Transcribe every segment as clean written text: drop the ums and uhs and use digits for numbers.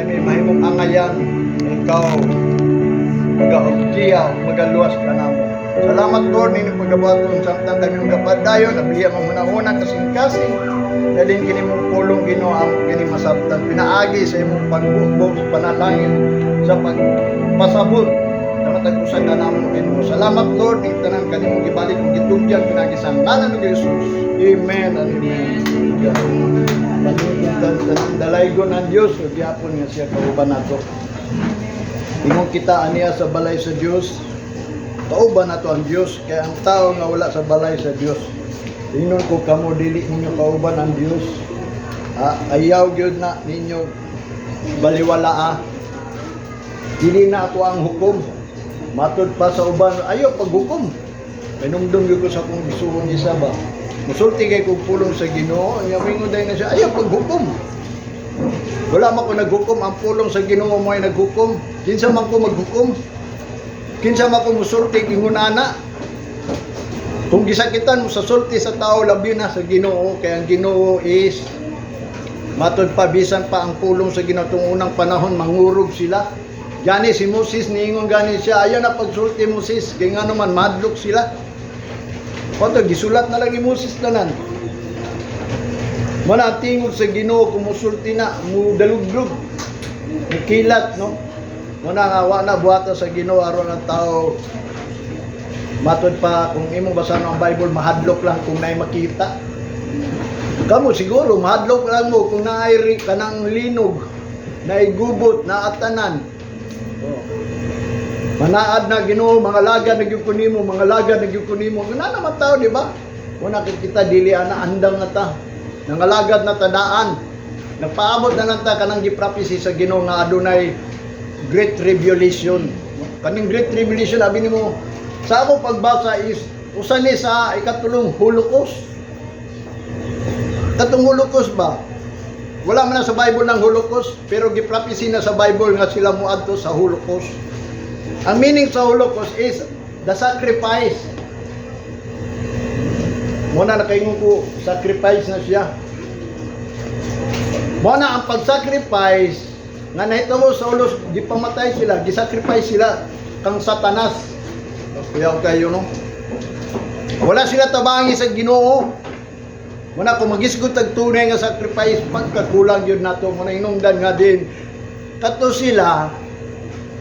may mahimong angayan ikaw magaugtiya magaluwas ka namo. Salamat Lord ninyo pagabaton samtang kami gapadayon nabiya mo munahuna kasing-kasing dalin kini mong pulong Ginoo ang kini masabtan pinaagi sa imong pagbubog panalangin sa pagpasabot na matag-usa ka namo Ginoo. Salamat Lord ning tanan kanimo gibalik ug gitugyan pinagi sa ngalan ni Jesus. Amen and amen. Dalaygon ang Diyos o gyapon nga siya kauban nato. Ingong kita aniya sa balay sa Diyos, kauban nato ang Diyos, kaya ang tao nga wala sa balay sa Diyos. Ingnon ko kamo dili ninyo kauban ang Diyos. Ayaw gyud na ninyo baliwala. Dili na ato ang hukom. Matud pa sa uban, ayaw paghukom. Minumdum gyud ko sa kung gisuon isa ba. Musulti kay kong pulong sa Ginoo, yamingon dahil na siya, ayaw paghukom. Wala man ko naghukom, ang pulong sa Ginoo mo ay naghukom. Kinsa man ko maghukom? Kinsa man ko musulti kingunana? Kung gisakitan mo sa sulti sa tao, labi na sa Ginoo, kaya ang Ginoo is matod pa, bisan pa ang pulong sa Ginoo. Itong unang panahon, mangurog sila. Gani si Moses, niingon gani siya, ayaw na pagsulti Moses, kaya nga naman, madlok sila. Pato, gisulat na lang ni Moses tanan. Mana tingog sa Ginoo kumusulti na, mudaluglog. Nikilat, no? Muna nga, na buhata sa Ginoo aron ang tao. Matod pa, kung imong basahan ang Bible, mahadlok lang kung naay makita. Kamu siguro, mahadlok lang mo kung naay kanang linog, naay gubot, naatanan. Manaad na Ginoo, mga laga nagyukunimo, mga laga nagyukunimo. Nga naman tao, di ba? Una kita dili ana andang na ta. Nangalagad na tadaan. Nagpaabot na lang ta kanang giprophecy sa Ginoo nga adunay Great Tribulation. Kaning Great Tribulation abi nimo sa ako pagbasa is usa ni sa ikatulong Holocaust. Katong Holocaust ba? Wala man na sa Bible ng Holocaust, pero giprophecy na sa Bible nga sila moadto sa Holocaust. Ang meaning sa Holocaust is the sacrifice. Muna nakaingon ko, sacrifice na siya. Muna ang pag-sacrifice, nga nahitabo sa ulos, di pamatay sila, gisacrifice sila kang Satanas. Kuyaw kayo, no? Wala sila tabangi sa Ginoo. Muna kung magisgot tagtunay nga sacrifice, pagkakulang yun nato, muna inungdan nga din. Kato sila,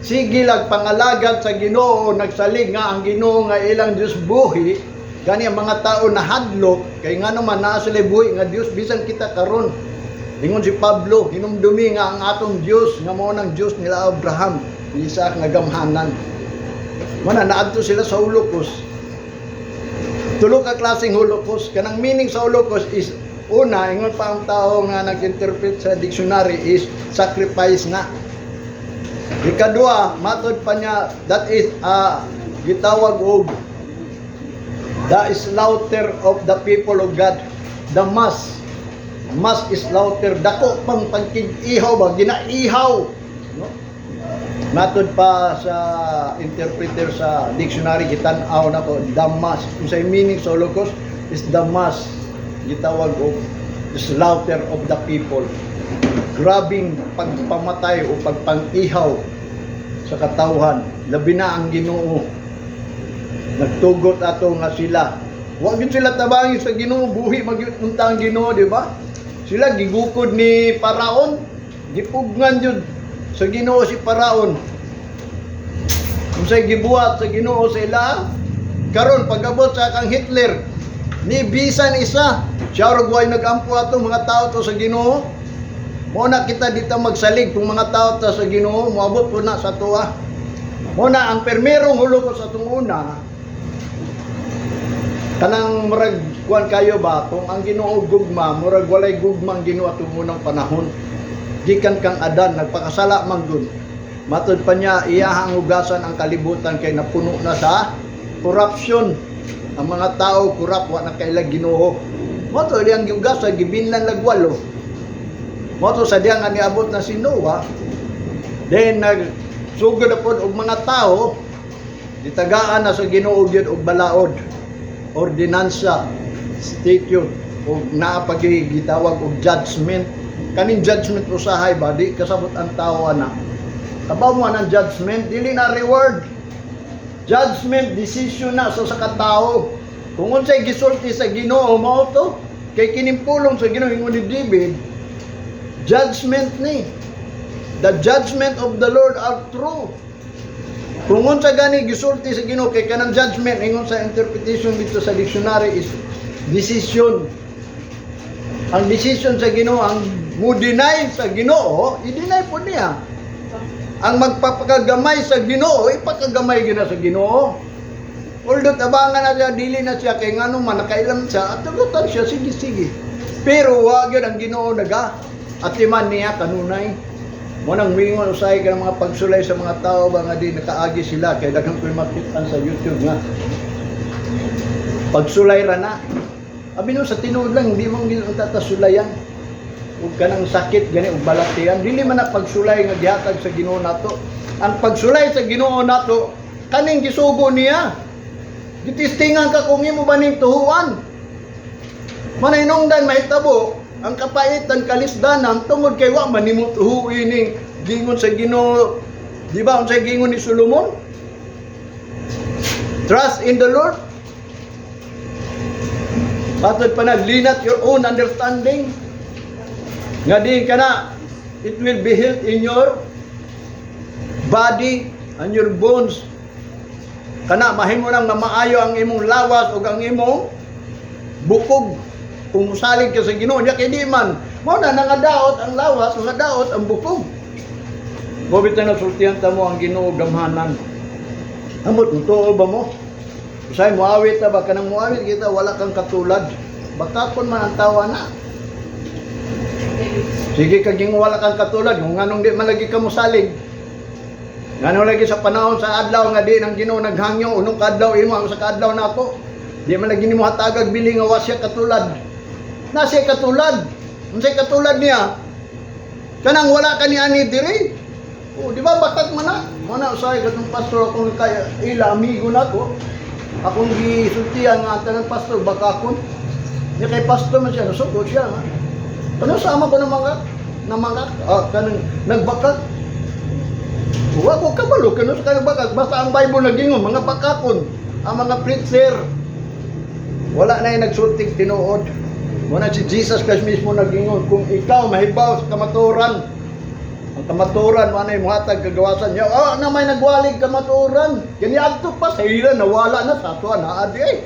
sige lang pangalagad sa Ginoo, nagsalig nga ang Ginoo nga ilang Diyos buhi, gani ang mga tao na hadlok, kay nga naman naa sila buhi nga Diyos, bisan kita karon. Lingon si Pablo, hinumdumi nga ang atong Diyos, nga mao nang Diyos nila Abraham, Isaac nga gamhanan. Mana naadto sila sa Holocaust. Tulo ka klaseng Holocaust. Kanang meaning sa Holocaust is, una, ingon pa ang tao nga nag-interpret sa dictionary is sacrifice na. Ikadua, matod pa niya, that is gitawag og the slaughter of the people of God. The mass is slaughter. Dako pang pagkig-ihaw ba? Ginaihaw. No? Matod pa sa interpreter sa dictionary, gitan-aw na ko, the mass. Kung sa meaning sa Holocaust is the mass. Gitawag og the slaughter of the people. Grabing pagpamatay o pagpang-ihaw sa katawhan. Labi na ang Ginoo. Nagtugot ato nga sila. Huwag yun sila tabangi sa Ginoo. Buhi mag-unta ang Ginoo, di ba? Sila gigukod ni Paraon. Gipugnan yun sa Ginoo si Paraon. Kung sa'y gibuhat sa Ginoo sa ila, karon pag-abot sa kang Hitler, ni bisan isa. Siya rugway nag-ampo ato mga tao to sa Ginoo. Muna kita dito magsalig kung mga tao ta sa Ginoo, moabot po na sa tuwa. Muna ang permerong Holocaust sa itong una, kanang murag kuan kayo ba, kung ang Ginoo gugma, murag walay gugmang Ginoo atong unang panahon. Gikan kang Adan, nagpakasala man gud. Matod pa niya, iyahang hugasan ang kalibutan kay napuno na sa corruption. Ang mga tao kurap, wa na kailang Ginoo. Matod yang hugasan, gibinlan lagwalo. Moto sa diyan nga niabot na si Noah, then nagsugod na po og mga tao, ditagaan na sa Ginoo gyud og balaod, ordinansa, statute, og naapagigitawag og judgment. kaning judgment usahay ba di kasabot ang tao ana. Tabaw mo ang judgment dili na reward. Judgment decision na sa katao. Kung unsay gisulti sa Ginoo mao to kay kinimpulong sa Ginoo ingon ni David, judgment ni. The judgment of the Lord are true. Kung unsa gani gisulti sa Ginoo kay kanang judgment ingon sa interpretation dito sa dictionary is decision. Ang decision sa Ginoo, ang mo deny sa Ginoo, i-deny po niya. Ang magpapakagamay sa Ginoo, ipakagamay gina sa Ginoo. Although tabangan na siya, dili na siya kay ngano man nakailam siya, at tulutan siya, sige. Pero wag yun ang Ginoo naga. Atiman niya kanunay. Mo nang mingon usay ka ng mga pagsulay sa mga tao ba nga di nakaagi sila kay daghang ko'y makitaan sa YouTube nga. Pagsulay ra na. Abi no sa tinuod lang hindi mo gid tatasulayan. Ug kanang sakit gani ug balatian dili man na pagsulay nga gihatag sa Ginoo nato. Ang pagsulay sa Ginoo nato kaning gisugo niya. Gitistingan ka kung imo ba ning tuhuan. Manainungdan mahitabo ang kapaitan kalisdanan tungod kay wa man nimo tuhuin ning gingon sa Ginoo. Di ba unsay gingon ni Solomon? Trust in the Lord. Patod pa na, lean not your own understanding. Nga di ka na, it will be healed in your body and your bones. Kana, mahimo nang maayo ang imong lawas o ang imong bukog. Kung musalig ka sa Ginoo, niya kay di man. Mo na nangadaot ang lawas, nangadaot ang bukog. Bobitan na sultihan ta mo ang Ginoo gamhanan. Amot mo tuo ba mo? Usay muawit ta ba kanang muawit kita wala kang katulad. Bakakon man ang tawa na. Sige kaging wala kang katulad kung nganong di malagi ka musalig. Ngano lagi sa panahon sa adlaw nga di nang Ginoo naghangyo unong kadlaw imo ang sa kadlaw nako. Di man lagi nimo hatagag bili nga wa siya katulad. Na siya katulad. Unsay katulad niya? Kanang wala ka ni ani diri. Oh, di ba bakat man na? Mana usay katong pastor akong kaya ila amigo nako. Akong gisultihan nga tanang pastor bakakon. Nya kay pastor man siya nasugod siya ha. Ano sama ko ng mga kanang nagbakak. Wa ko kabalo kano sa kanang bakak basta ang Bible nagingon mga bakakon, ang mga preacher. Wala na yung nagsulting tinuod. Muna si Jesus Christ mismo nagingon kung ikaw mahibaw sa kamaturan. Ang kamaturan mo na yung muhatag kagawasan niya. Na may nagwalig kamaturan. Kaniadto pa sa ila, nawala na sa ato na adi eh.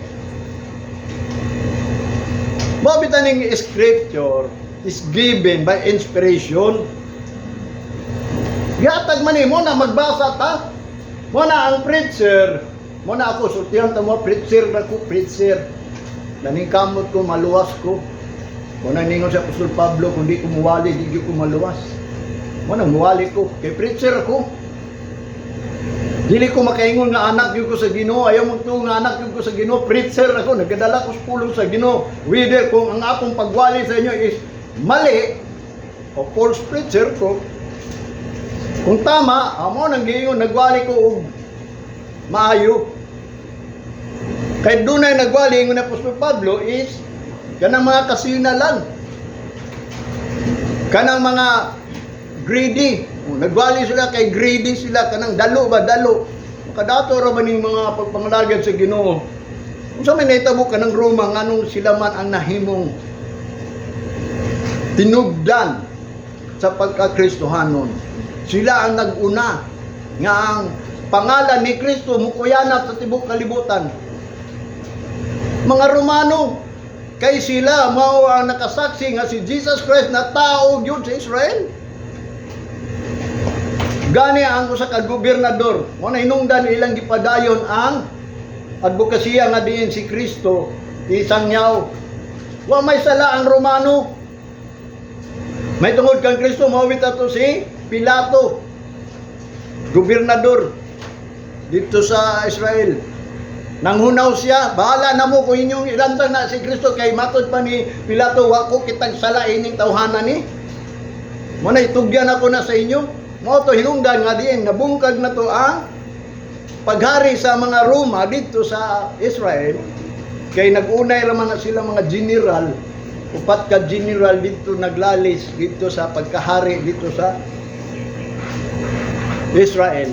Mabitan ng scripture is given by inspiration. Gihatag man mo na magbasa ta. Mo na ang preacher. Mo na ako, sultihan ta mo, preacher na ko, preacher. Naningkamot ko, maluwas ko. Mo na ningon sa Apostol Pablo, kung di ko muwali, di ko maluwas. Mo nang muwali ko, kay preacher ko. Dili ko makaingon nga anak yun ko sa Ginoo, ayaw mo ito nga anak yun ko sa Ginoo, preacher ako, nagdadala ko sa pulong sa Ginoo. Whether kung ang akong pagwali sa inyo is mali, o false preacher ko, kung tama, amo nang giingon, nagwali ko og maayo. Kahit doon ay nagwali, ingon na Apostol Pablo is, kanang mga kasinalan, kanang mga greedy. Nagwali sila kay greedy sila kanang dalo ba dalo. Kadato ra man ning mga pagpangalagad sa Ginoo. Unsa may nahitabo kanang Roma nganong sila man ang nahimong tinugdan sa pagka-Kristohanon. Sila ang nag-una nga ang pangalan ni Kristo mukuyanap sa tibuok kalibutan. Mga Romano kay sila mao ang nakasaksi nga si Jesus Christ na tao gyud sa Israel. Gani ang usa ka gobernador, mo na hinungdan ilang gipadayon ang advokasya nga diin si Kristo isangyaw. Wa may sala ang Romano. May tungod kang Kristo mawit ato si Pilato, gobernador dito sa Israel. Nanghunaw siya, bahala na mo kung inyong ilantang na si Kristo kay matod pa ni Pilato, wa ko kitang sala ining tawhanan ni. Mo na itugyan ako na sa inyo. Mo to hinungdan nga diin nabungkag na to ang paghari sa mga Roma dito sa Israel kay nag-unay ra man sila mga general upat ka general dito naglalis dito sa pagkahari dito sa Israel.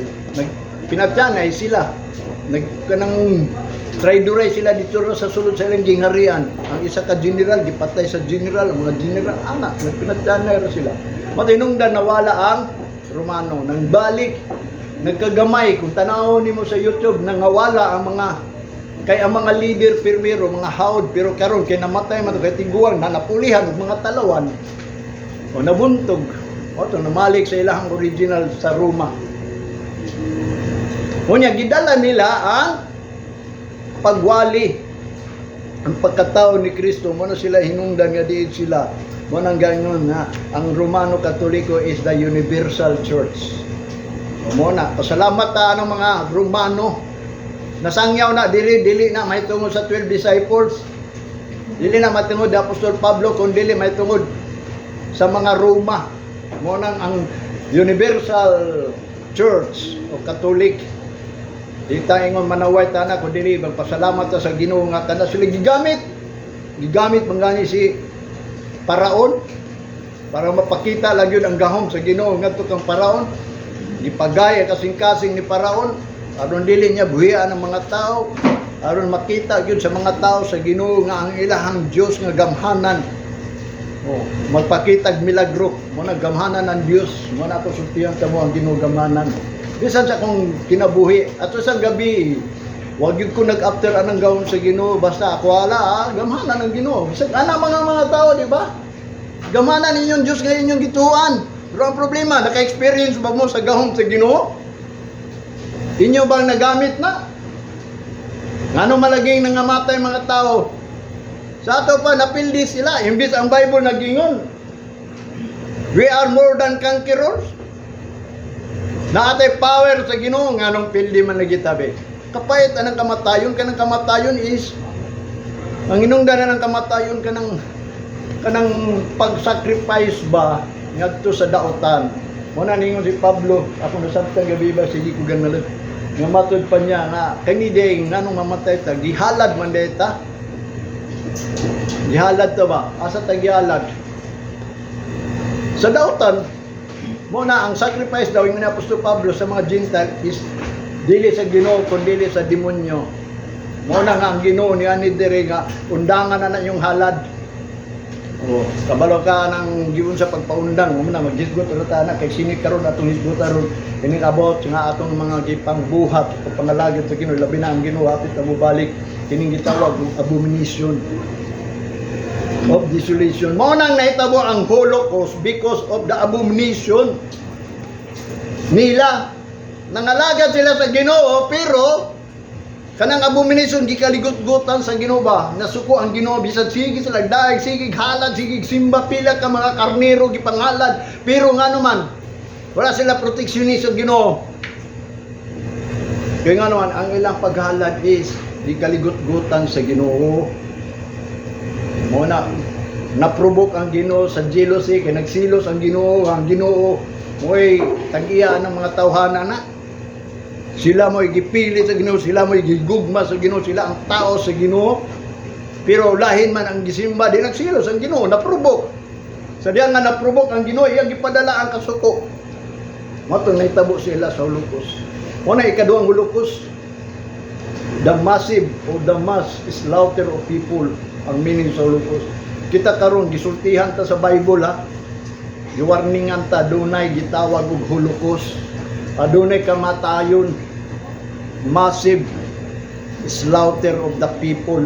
Pinatyanay sila. Kanang traidoray sila dito sa sulod sa ilang gingharian. Ang isa ka general, gipatay sa general, ang mga general, anak, nagpinatyanay ra sila. Matinungdan nawala ang Romano. Nang balik, nagkagamay, kung tanaw nimo sa YouTube, nangawala ang mga, kay ang mga leader pirmiro, mga haod, pero karon kay namatay man kay tiguang, nanapulihan, mga talawan, o nabuntog, o to, namalik sa ilang original sa Roma. Unya gidala nila ang pagwali, ang pagkatao ni Kristo. Mo na sila hinungdan nga diin sila. Mo nang ganyon nga ang Romano Katoliko is the universal church. Mo na pasalamat ta ang mga Romano. Nasangyaw na dili na may tungod sa 12 disciples. Dili na matungod Apostol Pablo kundi may tungod sa mga Roma. Mo nang ang universal church o Catholic. Di tayo ingon manaway ta na kundi magpasalamat ta sa Ginoo nga kana sila gigamit mangani si Paraon para mapakita lang yun ang gahom sa Ginoo ngadto kang Paraon, gipagaya kasing-kasing ni Paraon aron dili niya buhian ang mga tao, aron makita gyud sa mga tao sa Ginoo nga ang ilahang Dios nga gamhanan. Magpakita milagro mo na gamhanan ng Dios, mo na ato sultihan ta mo ang Ginoo gamhanan. Bisan sa kong kinabuhi, ato sa gabi, wag yun ko nag-after anang gawon sa Ginoo, basta ako wala, gamhanan ng Ginoo. Bisan, mga tao, di ba? Gamhanan ninyong Diyos ngayon yung gituan. Pero ang problema, naka-experience ba mo sa gahom sa Ginoo? Inyo bang nagamit na? Ngano malaging nangamatay mga tao? Sa ato pa, napildi sila. Imbis ang Bible nagingon, we are more than conquerors. Naatay power sa Ginoo nganong pildi man nagitabi. Kapayat anang kamatayon, kanang kamatayon is ang inungdan ng kamatayon kanang pag-sacrifice ba ngadto sa daotan. Mo na ningon si Pablo, ako nasabtan gabi ba sige ko ganalag. Nga matod pa niya nga kani day nganong mamatay ta gihalad man deta. Gihalad to ba? Asa ta gihalad? Sa daotan. Mo na ang sacrifice daw yung ni Apostol Pablo sa mga Gentile is dili sa Ginoo kundi dili sa demonyo. Mo na nga ang Ginoo ni ani dire nga undangan na yung halad. Kabalo ka nang giun sa pagpaundang mo na maghisgot ulit na kay sinig karon atong hisgot aron ining abot nga atong mga gipang buhat o pangalagid sa Ginoo labi na ang Ginoo hapit na mobalik kining gitawag abomination of desolation. Mo nang nahitabo ang Holocaust because of the abomination nila. Nangalagad sila sa Ginoo pero kanang abomination gikaligot-gutan sa Ginoo ba? Nasuko ang Ginoo bisan sige sila daig, sige halad, sige simba pila ka mga karnero gipanghalad pero ngano man wala sila proteksyonis sa Ginoo. Kaya ngano man ang ilang paghalad is gikaligot-gutan sa Ginoo. Mo na-provoke ang Ginoo sa jealousy kay nagsilos ang Ginoo mo'y tag-iya ng mga tawhana na sila mo'y gipili sa Ginoo, sila mo'y gigugma sa Ginoo, sila ang tao sa Ginoo pero lahin man ang gisimba di nagsilos ang Ginoo, na-provoke sa diyan nga na-provoke ang Ginoo iyang gipadala ang kasuko mato nahitabo sila sa Holocaust. Una ikaduhang Holocaust, the massive or the mass slaughter of people ang meaning sa Holocaust. Kita karon gisultihan ta sa Bible ha. Giwarningan ta dunay gitawag og Holocaust. Adunay kamatayon, massive slaughter of the people.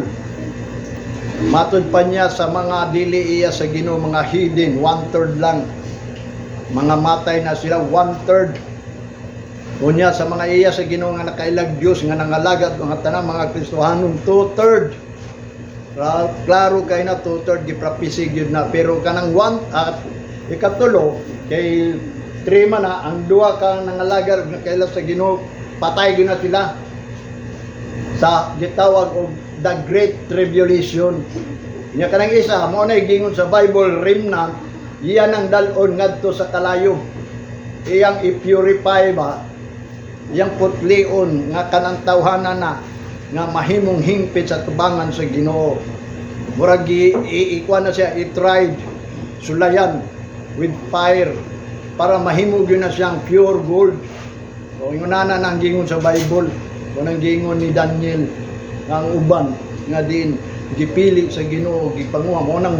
Matod pa niya sa mga dili iya sa Ginoo mga hidden 1/3 lang. Mga matay na sila 1/3. Unya sa mga iya sa Ginoo nga nakailag Dios nga nangalagad mga tanang mga Kristohanon 2/3. Klaro kay na 2/3 giprapisig yun na pero kanang 1 at ikatulo kay 3 man na ang duha ka nangalagar nga kaila sa Ginoo patay gyud na sila sa gitawag og the Great Tribulation. Nya kanang isa mo na gingon sa Bible remnant iyan ang dalon ngadto sa kalayo. Iyang i-purify ba iyang putlion nga kanang tawhana na nga mahimong hingpit sa tubangan sa Ginoo. Murag ikuan na siya, i-tried sulayan with fire para mahimog yun na siyang pure gold. O yung nana nang gingon sa Bible, o nang gingon ni Daniel, ang uban nga din gipili sa Ginoo, gipanguha mo nang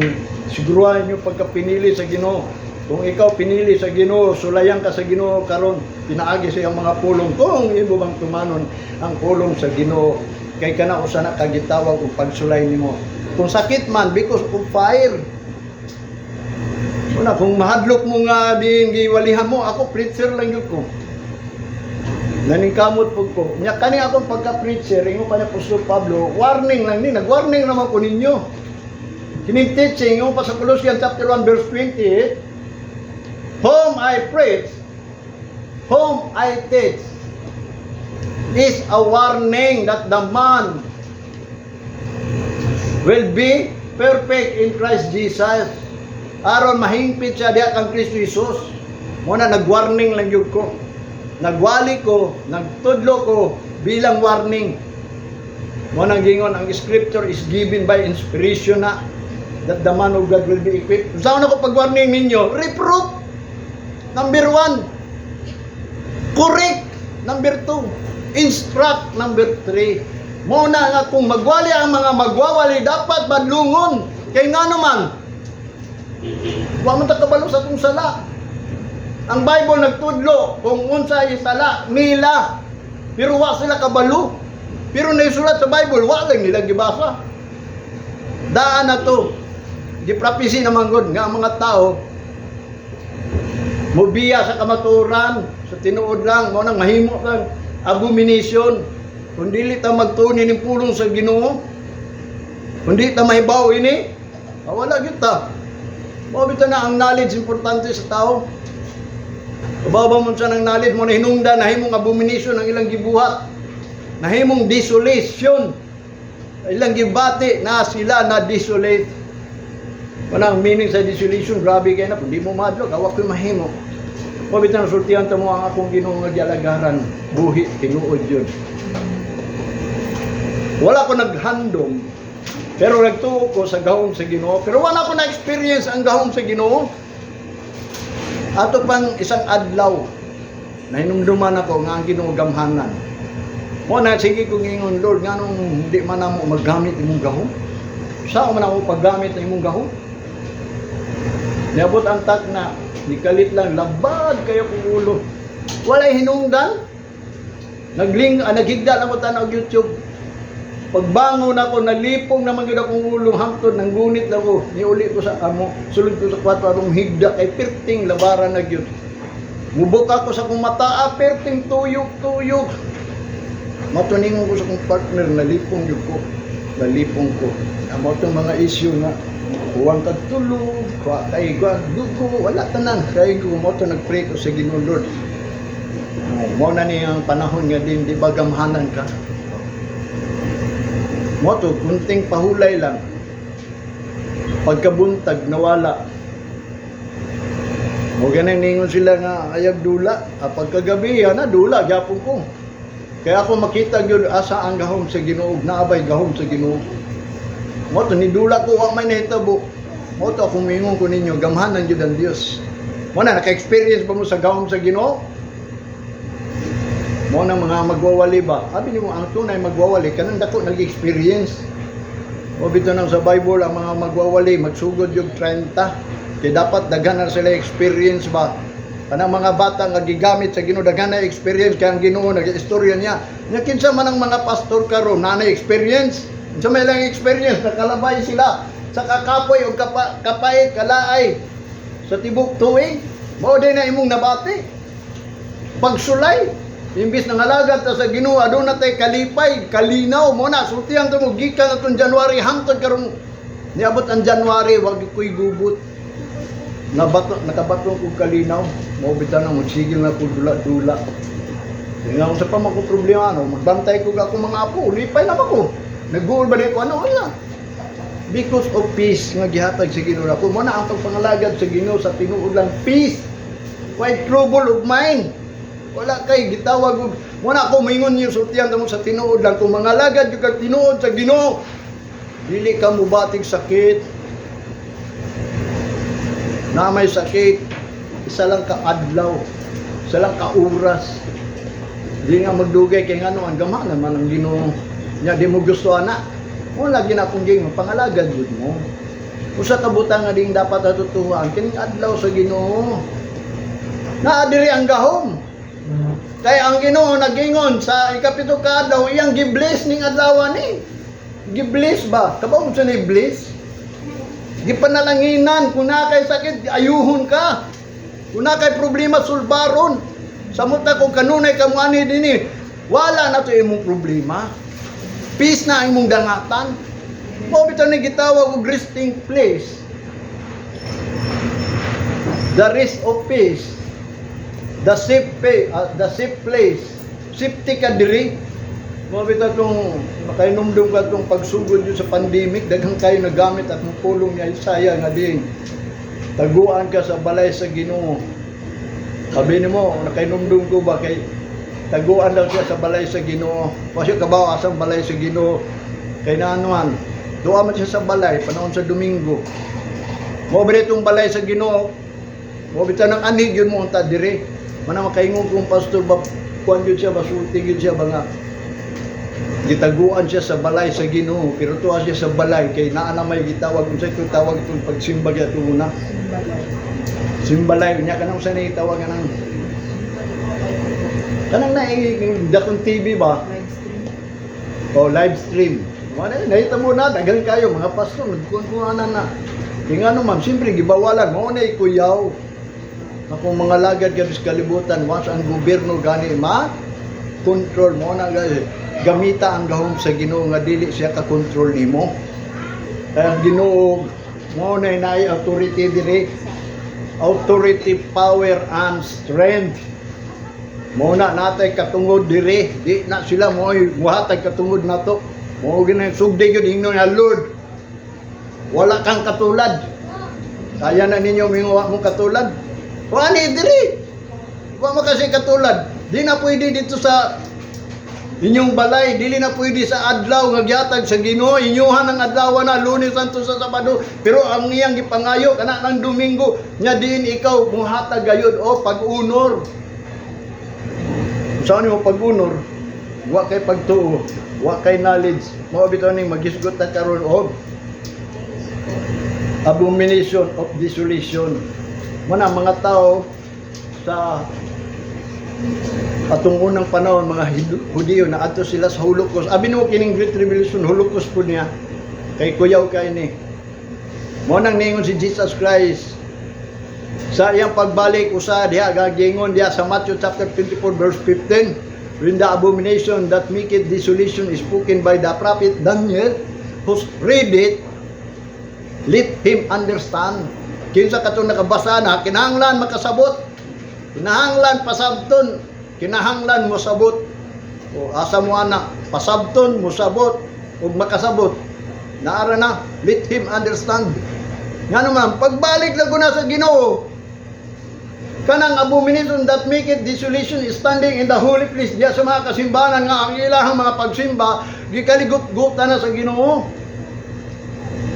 siguruhan niyo pagka pinili sa Ginoo. Kung ikaw pinili sa Ginoo, sulayan ka sa Ginoo karon, pinaagi sa iyang mga pulong. Kung imo bang tumanon ang pulong sa Ginoo, kay kana usa na kagitawag og pagsulay nimo. Kung sakit man because of fire. Una kung mahadlok mo nga din giwalihan mo, ako preacher lang gyud ko. Naningkamot po ko. Nya kani akong pagka-preacher, ingo pa ni Apostol Pablo, warning lang ni, nag-warning naman ko ninyo. Kining teaching, ingo pa sa Colossians chapter 1 verse 20, whom I preach, whom I teach, is a warning that the man will be perfect in Christ Jesus. Aron mahingpit siya diha kang Kristo Jesus. Muna nag-warning lang yun ko. Nagwali ko, nagtudlo ko bilang warning. Muna gingon, ang scripture is given by inspiration na that the man of God will be equipped. Saan ako pag-warning ninyo? Reproof. Number 1. Correct. Number 2. Instruct. Number 3. Muna nga kung magwali ang mga magwawali, dapat badlungon. Kaya nga naman, wa man ta kabalo sa atong sala. Ang Bible nagtudlo kung unsa ay sala, nila. Pero wa sila kabalo. Pero naisulat sa Bible, wa lang nila gibasa. Daan na to. Giprapisi naman gud nga ang mga tao mobiya sa kamaturan, sa tinuod lang, mo nang mahimo kang abomination. Kung dili ta magtuni ning pulong sa Ginoo, kung di ta mahibaw ini, wala gyud ta. Mao bitaw na ang knowledge importante sa tao. Kabawa mo sa ng knowledge mo na hinungdan, nahimong abomination ang ilang gibuhat, nahimong desolation, ilang gibati na sila na desolate. Ang meaning sa desolation, grabe kayo na, kung di mo madlog, awak ko'y mahimo. Mao bitaw na sultihan ta mo ang akong Ginoo nga gialagaran, buhi, tinuod yun. Wala ko naghandom, pero nagtuo ko sa gahom sa Ginoo, pero wala ko na-experience ang gahom sa Ginoo. Ato pang isang adlaw, nahinumduman ako nga ang Ginoo gamhanan. Mo na sige kong ingon, Lord, nga nung hindi man na mo maggamit imong gahom? Saan man ako paggamit ng imong gahom? Niabot ang tak na, nikalit lang, labad kayo kong ulo. Walay hinungdan. Naghigda lang ko tanaw YouTube. Pagbangon ako, nalipong naman yun akong ulo, hangtod, nanggunit lang ko, niuli ko sa amo, sulod ko sa kwarto, atong higda, kay perting labaran na yun. Mubok ako sa kong mata, perting tuyok. Matuningon ko sa kong partner, nalipong yun ko, nalipong ko. Amo itong mga issue na, huwag ka tulog, kay dugo, wala tanan, kay ko, mo ito nag-pray ko sa Ginoo Lord. Mo na niyang panahon nga din, di ba gamhanan ka? Mo to, kunting pahulay lang. Pagkabuntag, nawala. O ganang ningon sila nga ayag dula. Pagkagabi, na dula, gyapon ko. Kaya ako makita yun, asa ang gahom sa Ginoo, naabay gahom sa Ginoo. Mo to, nidula ko, wak may nahitabo. Mo to, kung mingon ko ninyo, gamhanan yun ang Diyos. Mo na, naka-experience ba mo sa gahom sa Ginoo? Mo na mga magwawali ba? Sabi niyo ang tunay magwawali, kanang dako nag-experience. O bito nang sa Bible, ang mga magwawali, magsugod yung 30. Kaya dapat daghan na sila experience ba? Kanang mga bata nga gigamit sa Ginoo, daghan na experience, kaya ang Ginoo, nag-istorya niya. Kinsa man ang mga pastor karon na experience. Kinsa may lang experience, nakalabay sila sa kakapoy o kapay, kalaay, sa tibok tuig. Mao din na imong nabati. Pagsulay, imbis na ngalagad ta sa Ginoo, aduna tay kalipay, kalinaw mo na sultihan ta mo gikan atong January hangtod karon niabot ang January, wag ko'y gubot. Nakabaton ko kalinaw, mo bitaw na magsigil na ko dula-dula. Nga sa pa mako problema no, magbantay ko ako mga apo, lipay na ba ko? Nagguol ba dito ano wala? Because of peace nga gihatag sa Ginoo nako, mo na ang pagpangalagad sa Ginoo sa tinuod lang peace. Why trouble of mind? Wala kay gitawag og wala ko mingon niyo sultihan mo sa tinuod lang kung mangalagad yung tinuod sa Ginoo. dili ka mubatig sakit. Na may sakit, isa lang ka adlaw, isa lang ka oras. Di nga magdugay kay ngano ang gama naman ang Ginoo. Nya di mo gusto ana. Mo lagi na kung gingo pangalagad gud mo. Usa ka butang nga ding dapat atutuhan kining adlaw sa Ginoo. Naa diri ang gahom. Kay ang Ginoo nagingon sa ikapito ka adlaw iyang gibless ning adlaw ni. Gibless ba? Kabaw sa ni bless? Gipanalanginan kung na kay sakit ayuhon ka. Kung na kay problema sulbaron. Samuta kung kanunay ka mo ani dinhi, wala na to imong problema. Peace na imong dangatan. Mo bitaw ni gitawag og resting place. The rest of peace. The safe place. Safety ka diri. Mo bitaw tong makainomdom ka tong pagsugod yun sa pandemic, daghang kayo nagamit at mupulong niya Isaya nga ding taguan ka sa balay sa Ginoo. Sabi ni mo, nakainomdom ko ba kay taguan daw siya sa balay sa Ginoo. Kasi kabaw asang balay sa Ginoo. Kay naanuan, duwa man siya sa balay panahon sa Domingo. Mo ba itong balay sa Ginoo? Mo bitaw nang anig yun mo unta dire. Mana makaingon kung pastor ba kuan gyud siya basulti gyud siya ba nga gitaguan siya sa balay sa Ginoo, pero tuwa siya sa balay kay naa na may gitawag unsay ko tawag itong pagsimba gyud una. Simbalay niya kanang usa ni tawag kanang dakong TV ba? Live stream. Wala nahita mo na dagan kayo mga pastor nagkuan-kuanan na. Ingano ma'am, siyempre gibawalan mo na ikuyaw. Ako mga lagad gadis kalibutan once ang gobyerno gani control mo na gamita ang gahom sa Ginoo nga dili siya ka control nimo. Kaya Ginoo mo na inay authority diri. Authority, power, and strength. Mo na natay katungod diri, di na sila mo'y muhatag katungod nato. Mo ginay sugdi gyud ingnon nga Lord. Wala kang katulad. Kaya na ninyo minguha mong katulad. Wani diri. Wa makasi katulad. Di na pwede dito sa inyong balay, dili na pwede sa adlaw nga gihatag sa Ginoo, inyuhan ang adlaw na Lunes santo sa Sabado, pero ang iyang gipangayo kana ng Domingo nya diin ikaw muhatag gayud o pag-unor. Saan mo pag-unor? Wa kay pagtuo, wa kay knowledge. Mao bitaw ning magisgot ta karon og abomination of desolation. Mana mga tao sa atong unang panahon mga Hudiyo na adto sila sa Holocaust. Abi mo kining Great Revolution Holocaust po niya kay kuyaw kay ni. Mo nang ningon si Jesus Christ sa iyang pagbalik usa diha gagingon diha sa Matthew chapter 24 verse 15. When the abomination that maketh desolation is spoken by the prophet Daniel, who read it, let him understand. Kinsa katong nakabasa na kinahanglan makasabot. Kinahanglan pasabton, kinahanglan mo sabot. O asa mo ana, pasabton mo sabot ug makasabot. Naara na, let him understand. Nga naman, pagbalik lang ko na sa Ginoo, kanang abomination that make it desolation is standing in the holy place. Diya sa mga kasimbahan nga ang ilahang mga pagsimba, gikaligot-gutan na sa Ginoo.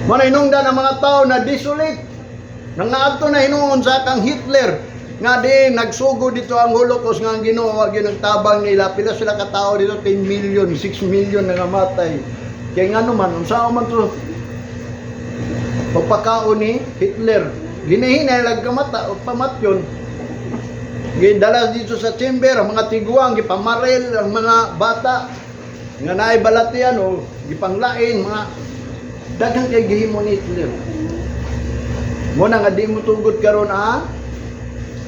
Manainungdan ang mga tao na desolate. Nang naadto na hinuon sa kang Hitler, nga di nagsugo dito ang Holocaust nga ang Ginoo wag yun ang tabang nila. Pila sila ka tao dito, 10 million, 6 million na namatay. Kaya nga naman, unsa man to pagpakaon ni Hitler, ginahinay lang kamata o pamatyon. Gidala dito sa chamber ang mga tiguang, gipamaril ang mga bata nga naay balatian o gipanglain mga daghang kay gihimo ni Hitler. Mo na nga di mo tugod karon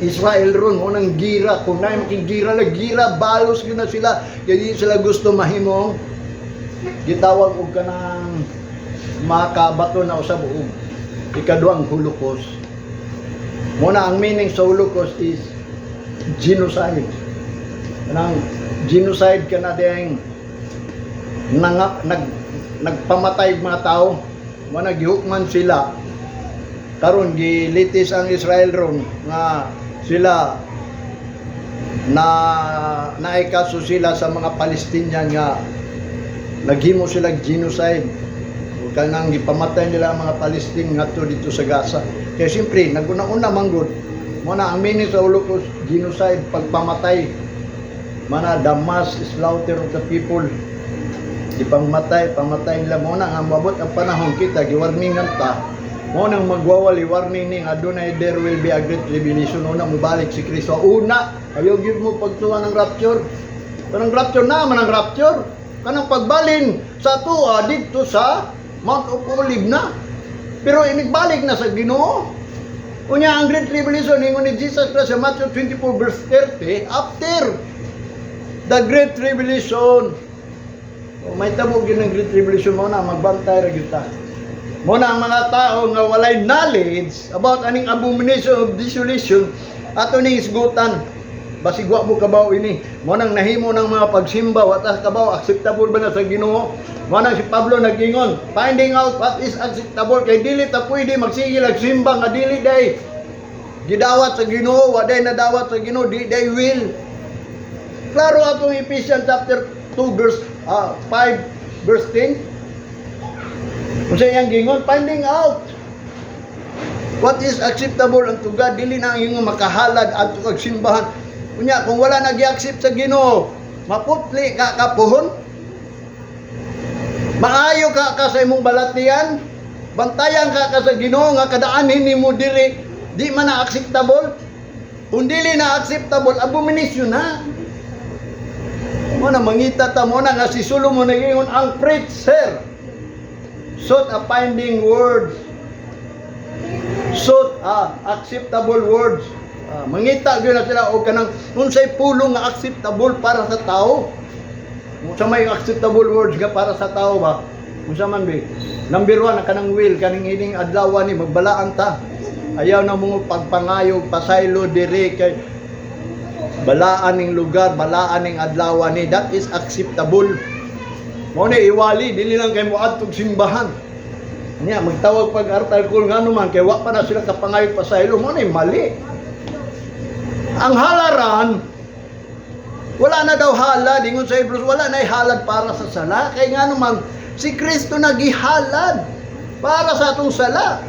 Israel ron mo nang gira, kung na makigira na gira, balos yun na sila, kaya sila gusto mahimong gitawag og kanang makabato na usab og ikaduhang Holocaust. Muna ang meaning sa Holocaust is genocide. Kanang genocide kana ding nagpamatay mga tao, muna gihukman sila. Karon gilitis ang Israel ron nga sila naikaso sila sa mga Palestinian nga naghimo sila genocide. kanang gipamatay nila ang mga Palestine ngadto dito sa Gaza. Kaya siyempre naguna-una manggod mo na ang meaning sa Holocaust, genocide, pagpamatay, mana the mass slaughter of the people. Pamatay nila mo na nga mabot ang panahon kita giwarningan ta. Mo nang magwawali warning ning adunay there will be a great revelation una mobalik si Kristo. Una, ayaw gyud mo pagtuwa ng rapture. Kanang rapture na man ang rapture. Kanang pagbalin sa tuwa dito sa Mount of Olive na. Pero inigbalik na sa Ginoo. Unya ang great revelation ingon ni Jesus Christ sa Matthew 24 verse 30 after the great revelation. May tabo gyud ng great revelation mo na magbantay ra gyud ta. Mo na ang mga tao nga walay knowledge about aning abomination of desolation ato ning isgutan. Basig wa mo kabaw ini. Mo nang nahimo ng mga pagsimba watas kabaw acceptable ba na sa Ginoo? Mo nang si Pablo nagingon, finding out what is acceptable kay dili ta pwede magsigil og simba nga dili day gidawat sa Ginoo, wa day nadawat sa Ginoo, di day will. Klaro atong Ephesians chapter 2 verse 5 verse 10. Unsa iyang gingon, finding out what is acceptable unto God, dili na ang imong makahalad adto kag simbahan. Unya kung wala nag-accept sa Ginoo, maputli ka kapuhon. Maayo ka sa imong balatian, bantayan ka sa Ginoo nga kadaanin nimo diri, di man na acceptable. Kung dili na acceptable, abomination na. Mo na mangita ta mo na nga si Solomon nagingon ang preacher sought a finding words, sought acceptable words. Mangita gyud na sila og kanang unsay pulong nga acceptable para sa tao. Unsa may acceptable words nga para sa tao ba? Unsa man be? Number 1 kanang will kaning ining adlaw ni magbalaan ta. Ayaw na mo pagpangayog pasaylo diri kay balaan ning lugar, balaan ning adlaw ni, that is acceptable. Mo ni iwali dili lang kay moadtog simbahan. Nya magtawag pag article ngano man kay wa pa na sila kapangayog pasaylo, mo ni mali. Ang halaran, wala na daw halad, ingon sa Hebrews, wala na halad para sa sala. Kaya nga naman, si Kristo nagihalad para sa atong sala.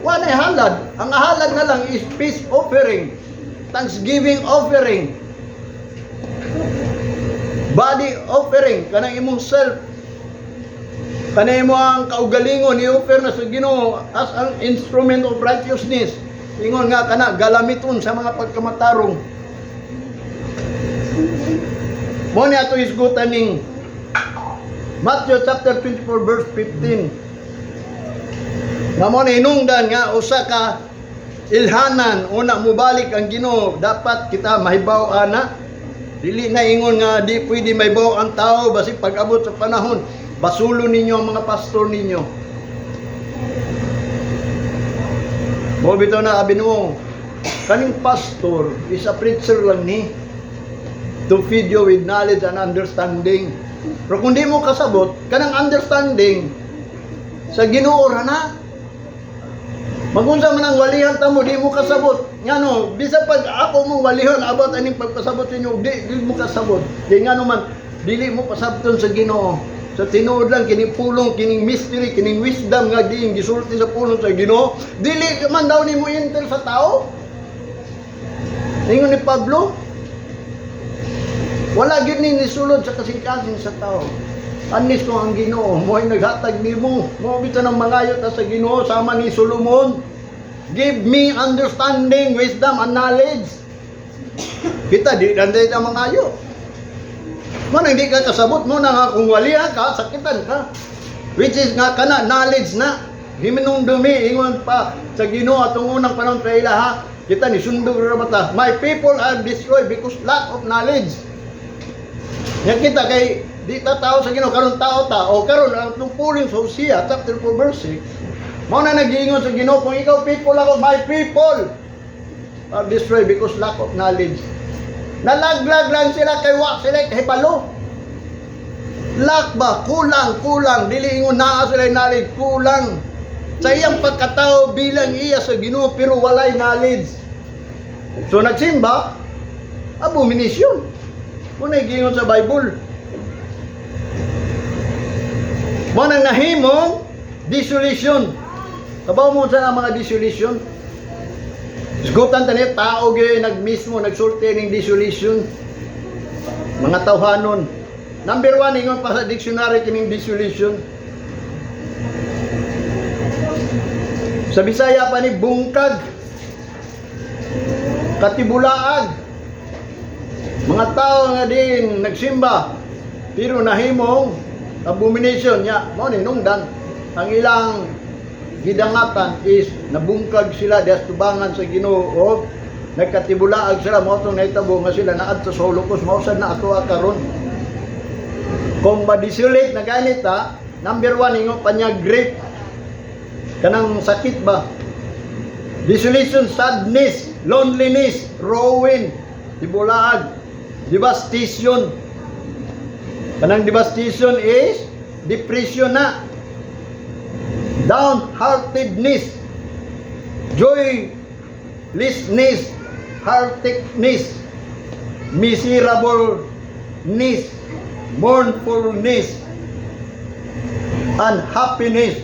Wala na halad. Ang halad na lang is peace offering, thanksgiving offering, body offering, kanang imong self, kanang imo ang kaugalingon, i-offer na sa Ginoo as an instrument of righteousness. Ingon nga kana galamiton sa mga pagkamatarong. Mo ni ato isgutan ning Matthew chapter 24 verse 15. Nga mo ni inungdan nga usa ka ilhanan una mobalik ang Ginoo, dapat kita mahibaw ana. Dili na ingon nga di pwede mahibaw ang tao basi pag-abot sa panahon basulo ninyo ang mga pastor ninyo. Mo bitaw na Abinuo, kaning pastor is a preacher lang ni to feed you with knowledge and understanding. Pero kung di mo kasabot, kanang understanding sa Ginoo ra na. Magunsa man ang walihan ta mo, di mo kasabot. Ngano, bisa pag ako mo walihan about aning pagpasabot ninyo, di mo kasabot. Di ngano man, dili mo pasabton sa Ginoo. Sa tinuod lang kining pulong, kining mystery, kining wisdom nga diing gisulti sa pulong sa Ginoo, dili man daw nimo enter sa tao. Ingon ni Pablo, wala gyud ni nisulod sa kasing-kasing sa tao. Anis ko ang Ginoo, mo ay naghatag nimo. Mo bitaw nang mangayot ta sa Ginoo sama ni Solomon. Give me understanding, wisdom and knowledge. Kita di danday ta mangayo. Mo nang di ka kasabot mo na nga kung walihan ka, sakitan ka. Which is nga kana knowledge na. Himinong dumi ingon pa sa Ginoo atong unang panahon kay ilaha. Kita ni sundog ra mata. My people are destroyed because lack of knowledge. Nya kita kay di ta tao sa Ginoo karon tao ta o karon ang tungpuling sa Hosea chapter 4 verse 6. Mao na nagiingon sa Ginoo kung ikaw people ako, my people are destroyed because lack of knowledge. Nalaglag lang sila kay wa sila kahibalo. Lack ba? Kulang. Dili ingon naa sila knowledge, kulang. Sa iyang pagkatao bilang iya sa Ginoo pero walay knowledge. So nagsimba, abomination. Muna giingon sa Bible. Mo nang nahimong Desolation. Kabaw mo sa mga desolation. Isgutan tani tao gyud nagmismo nagsulti ning desolation. Mga tawhanon. Number 1 ingon pa sa dictionary kining desolation. Sa Bisaya pa ni bungkag. Katibulaag. Mga tao nga din nagsimba pero nahimong abomination nya mao ni nungdan ang ilang gidangatan is nabungkag sila dias tubangan sa Ginoo nagkatibulaag sila mao tong nahitabo nga sila naadto sa Holocaust mao sad na ato karon kung ma-desolate na ganit number 1 ingon pa niya grief kanang sakit ba desolation, sadness, loneliness, ruin, tibulaag, devastation. Kanang devastation is depression na. Downheartedness, joylessness, heartache-ness, miserableness, mournfulness, unhappiness,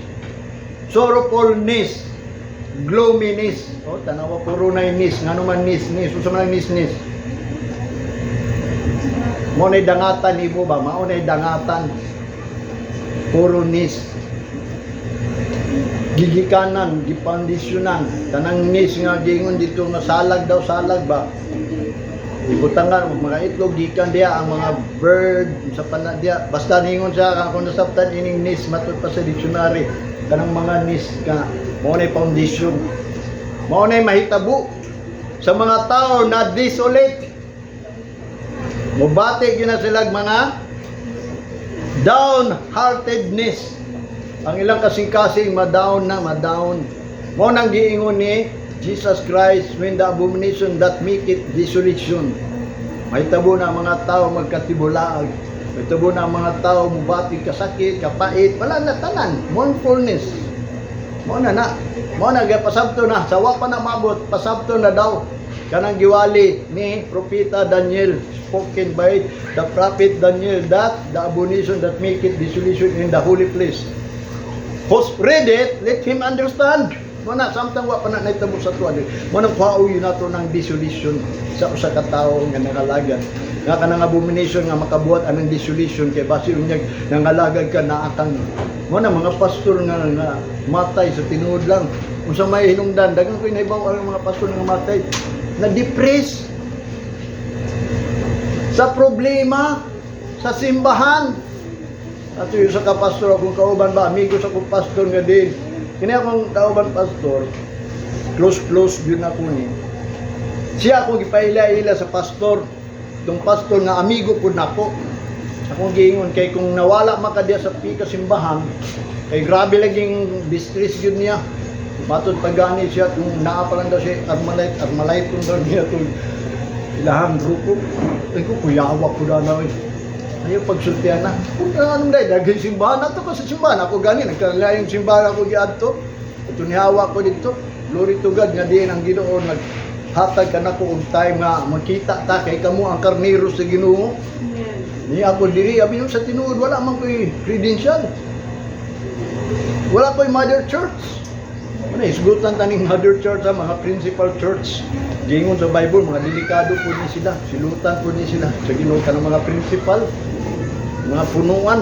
sorrowfulness, gloominess. O, tanawa puro na yung nis. Nga naman nis. Usa man ang nis. Maunay dangatan ibo ba? Maunay dangatan. Puro nis. Gigikanan, gipandisyonan. Tanang nis nga gingon dito nga salag daw, salag ba? Ibutangan, mga itlog, gikan diya ang mga bird, sa panadya. Basta ningon siya, kung nasabtan ining nis, matod pa sa dictionary. Kanang mga nis ka, maunay foundation. Maunay mahitabo sa mga tao na desolate. Mubati yun na sila mga downheartedness. Ang ilang kasing-kasing madown na, madown. Mo nang giingon ni Jesus Christ when the abomination that make it desolation. Mahitabo na mga tao magkatibulaag. Mahitabo na mga tao mubati kasakit, kapait, wala na tanan, mournfulness. Mo na pasabto na sawa pa na mabot pasabto na daw kanang giwali ni propeta Daniel spoken by the prophet Daniel that the abomination that make it desolation in the holy place. Who's read it, let him understand. Mo na samtang wa pa na nahitabo sa tuwa. Mo nang pauwi nato ng desolation sa usa ka tawo nga nangalagad. Nga kanang abomination nga makabuhat anang desolation kay basi unyag nangalagad ka na akang mo na mga pastor nga matay sa tinuod lang. Unsa may hinungdan daghang koy nahibaw ang mga pastor nga matay na depress sa problema sa simbahan. At yung sa kapastor akong kauban ba, amigo sa akong pastor nga din. Kini akong kauban pastor, close yun ako ni. Siya akong gipaila-ila sa pastor. Itong pastor nga amigo po nako. Akong giingon kay kung nawala makadya sa pika simbahan, kay grabe laging distress yun niya. Matod pagani siya kung naa pa lang daw siya Armalite kung daw niya itong ilahang grupo. Ay ko, kuyawa ko na na. Ayaw pagsultihan na. Kung anong dahil, dagay simbahan na ito kasi simbahan. Ako gani, nagkalayong simbahan ako giadto. Ito nihawa ko dito. Glory to God nga din ang Ginoo naghatag ka na ko on time nga makita ta kay kamo ang karnero sa Ginoo. Ni ako diri abi sa tinuod wala man koy credential. Wala koy mother church. Ano isgutan taning mother church sa mga principal church. Gingon sa Bible mga delikado po ni sila, silutan po ni sila sa Ginoo kanang mga principal, mga punuan.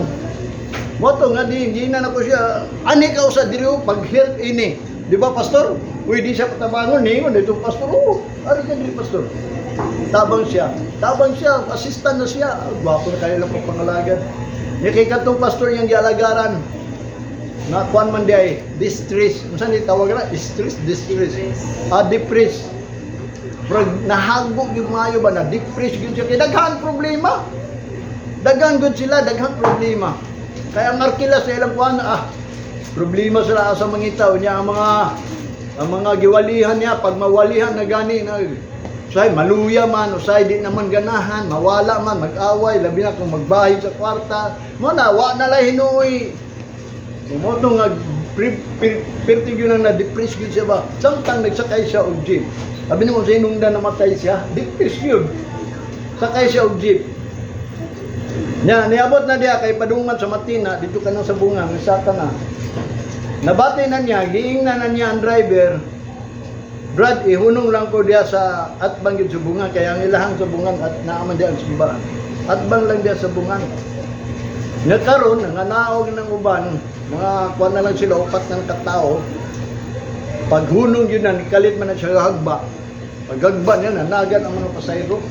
Moto nga di na nako siya ani ka usa diri pag help ini. Di ba pastor? Uy di siya patabangon ningon dito pastor. Oh, ari ka diri pastor. Tabang siya, assistant na siya. Gwapo na kayo lang po pangalagan. Yung kay katong pastor yung gialagaran, na kuan man di distress. Unsa ni tawag na? Distress. Depress. Prag nahagbo gyud maayo ba na depress gyud siya kay daghan problema. Daghan gyud sila, daghan problema. Kaya ang arkila sa ilang kuan problema sila sa mangitaw niya ang mga giwalihan niya pag mawalihan na gani na usay maluya man, usay di naman ganahan, mawala man, mag-away, labi na kung magbahay sa kwarta. Mo na wa na la hinuoy. Mo to nga pertig yun na depress gyud siya ba. Samtang nagsakay siya og jeep. Sabi niyo kung sa inungdan namatay siya, depress yun. Sakay siya og jeep. Niabot na diya kay padungan sa Matina dito kanang sa bunga ng Sata na. Nabati na niya, giingnan na niya ang driver. Brad, ihunong lang ko diya sa atbang yun subungan, kaya ang ilahang subungan at naaman diya ang simbahan. Atbang lang diya sa bungan. Nagkaroon, nga naog ng uban, mga kuwan na lang sila, 4 ng katao. Paghunong yun na, nikalit man na siya hagba. Paghagba niya, nanagan ang mga pasayro.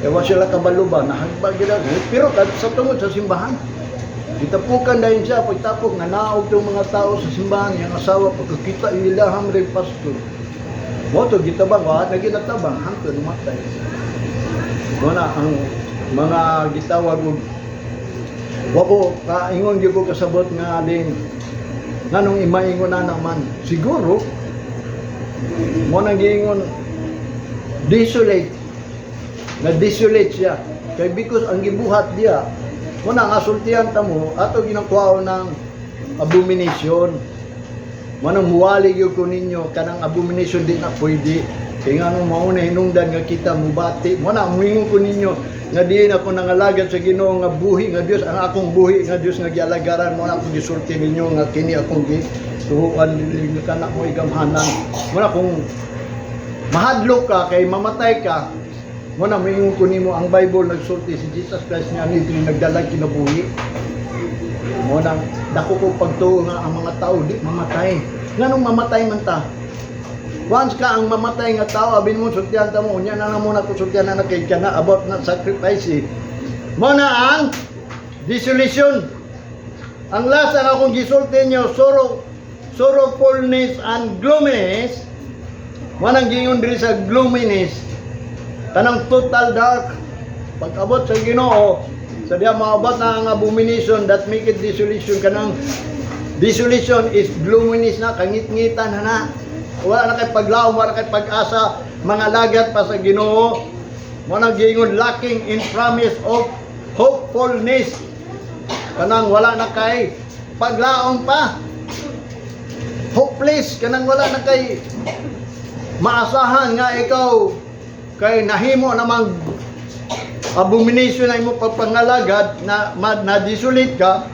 Ewa sila kabaluba, nahagba gila. Pero sa tungod sa simbahan, itapukan dahil siya, pagtapok, nga naog itong mga tao sa simbahan, yung asawa, pagkakita, ilaham rin pastor. Moto, gitabang, wala na ginatabang, hangtod, matay. Muna, ang mga gitawag, wako, kaingon yung ko kasabot nga din, nanong imaingon na naman, siguro, muna giingon, desolate, na-desolate siya. Kaya because ang gibuhat diya, muna ang asultihan tamo, ato ginakuha ng abomination. Manang muwalig yung ko ninyo, kanang abomination di na pwede. Kaya nga nung mauna hinungdan nga kita mubati. Muna, muingon ko ninyo, nga diin ako nangalagad sa Ginoo nga buhi, nga Dios ang akong buhi, nga Dios nga gialagaran. Muna akong gisulti ninyo, nga kini akong gituhuan, nga kanak mo igamhanan. Muna kung mahadlok ka, kay mamatay ka, muna muingon ko nimo ang Bible nagsulti si Jesus Christ nga nito nagdalag kinabuhi. Muna, dako ko pagtuo nga ang mga tao di mamatay. Nganong mamatay man ta? Once ka ang mamatay nga tao, abin mo sultihan ta mo, unya na muna ko sultihan na kay kana about na sacrifice. Muna ang dissolution. Ang last ang akong gisulti nyo, sorrowfulness and gloominess. Manang gingon diri sa gloominess, kanang total dark. Pag-abot sa Ginoo, sa diya maabot na ang abomination that make it dissolution. Kanang dissolution is gloominess na, kangit-ngitan na. Wala na kay paglaom, wala kay pag-asa, mga lagat pa sa Ginoo. Manang gingon lacking in promise of hopefulness. Kanang wala na kay paglaom pa. Hopeless, kanang wala na kay maasahan nga ikaw kay nahimo namang abomination na imo pagpangalagad na desolate ka.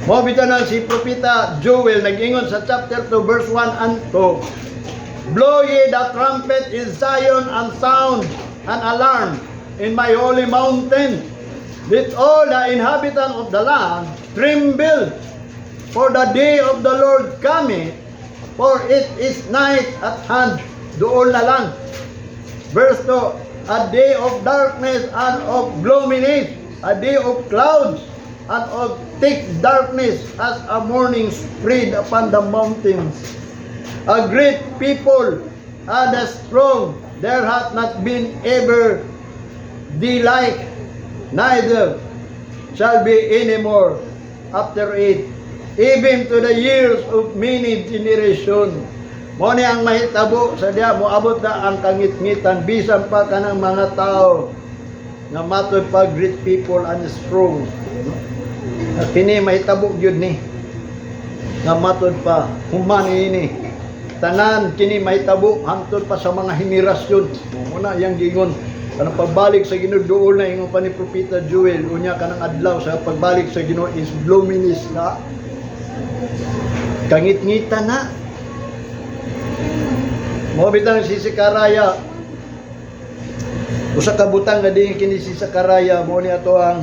Mo bitanan si propeta Joel nag-ingon sa chapter 2 verse 1 and 2. Blow ye the trumpet in Zion and sound an alarm in my holy mountain. Let all the inhabitants of the land tremble, for the day of the Lord cometh, for it is night at hand. Doon na lang. Verse 2. A day of darkness and of gloominess, a day of clouds and of thick darkness, as a morning spread upon the mountains. A great people and a strong, there hath not been ever the like, neither shall be any more after it, even to the years of many generations. Mo ni ang mahitabo sa diya moabot na ang kangit-ngitan bisan pa kanang mga tao nga matod pa great people and strong. Kini mahitabo gyud ni nga matod pa human ini. Tanan kini mahitabo hangtod pa sa mga henerasyon. Muna yang gingon kanang pagbalik sa Ginoo duol na ingon pa ni propeta Joel unya kanang adlaw sa pagbalik sa Ginoo is gloominess na kangit-ngitan na. Mo bitang si Sakaraya. Usa ka butang nga din kini si Sakaraya mo ni ato ang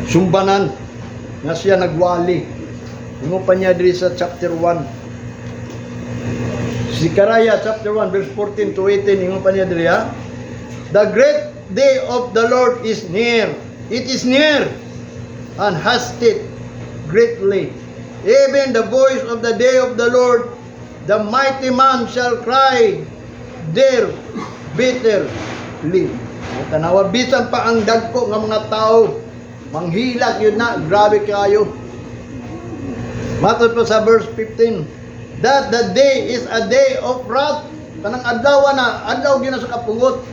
sumbanan nga siya nagwali. Ingon pa niya diri sa chapter 1. Sakaraya chapter 1 verse 14 to 18 ingon pa niya diri ha. The great day of the Lord is near. It is near and hasteth greatly. Even the voice of the day of the Lord, the mighty man shall cry there bitterly. Tanawa bisan pa ang dagko nga mga tao manghilak yun na, grabe kayo. Matod pa sa verse 15, that the day is a day of wrath. Kanang adlaw na, adlaw gyud na sa kapungot.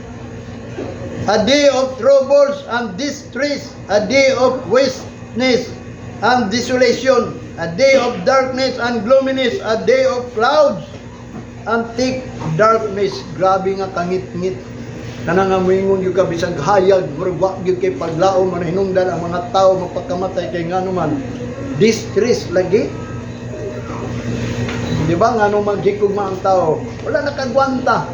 A day of troubles and distress, a day of wasteness and desolation, a day of darkness and gloominess, a day of clouds and thick darkness. Grabe nga kangit-ngit. Kanang nga moingon gyud ka bisag hayag, murag wa gyud kay paglaom man hinungdan ang mga tao magpakamatay kay ngano man distress lagi. Di ba nga nung maghikugma ang tao, wala nakagwanta.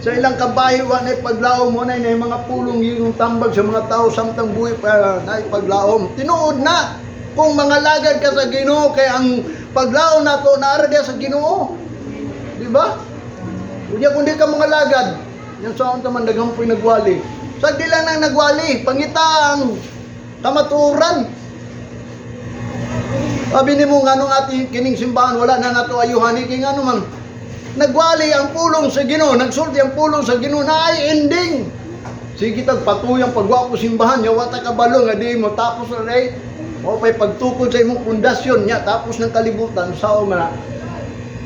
Sa ilang kabahiwan ay paglaom mo na yung mga pulong yung tambag sa mga tao samtang buhay pa na ipaglaom. Tinuod na kung mga lagad ka sa Ginoo kay ang paglaom nato naara dia sa Ginoo. Di ba? Kundi ka mga lagad, yan sa akong taman daghang po'y nagwali. Sagdi lang nang nagwali, pangitang kamaturan. Sabi ni mo nga nung ating kining simbahan, wala na nato ayuhan, kaya nga naman, nagwali ang pulong sa Ginoo, nagsulti ang pulong sa Ginoo na ay ending. Sige tagpatuyang pagwapo simbahan, yawa ta kabalo nga di mo tapos na rin. O pa'y pagtukod sa imong pundasyon niya, tapos ng kalibutan, sao man na.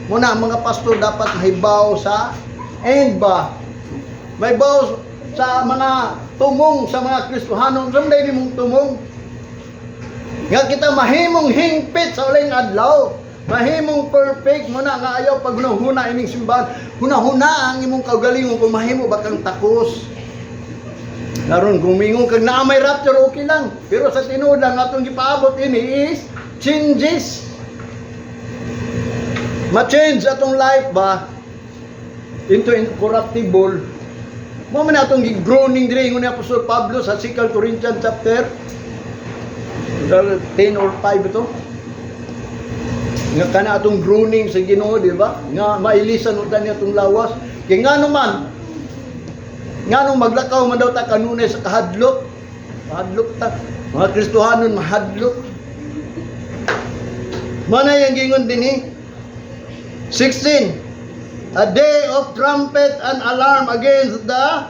Muna, mga pastor dapat mahibaw sa end ba? Mahibaw sa mga tumong sa mga Kristohanon, sunday ni mong tumong. Nga kita mahimong hingpit sa uling adlaw. Mahimong perfect mo na nga ayaw pag hunahuna ining simbahan. Hunahuna ang imong kaugalingon kung mahimo bakang takos. Naron kung mingon kag naa may rapture okay lang. Pero sa tinuod lang atong gipaabot ini is changes. Ma-change atong life ba into incorruptible. Mo man atong gi-groaning diri ingon ni Apostol Pablo sa 2 Corinthians chapter 10 or 5 ito. Nga kana atong groaning sa Ginoo, di ba? Nga mailisan utan niya atong lawas. Kay ngano man nganong maglakaw man daw ta kanunay sa kahadlok. Kahadlok ta. Mga Kristohanon mahadlok. Mana yang gingon dinhi? 16. A day of trumpet and alarm against the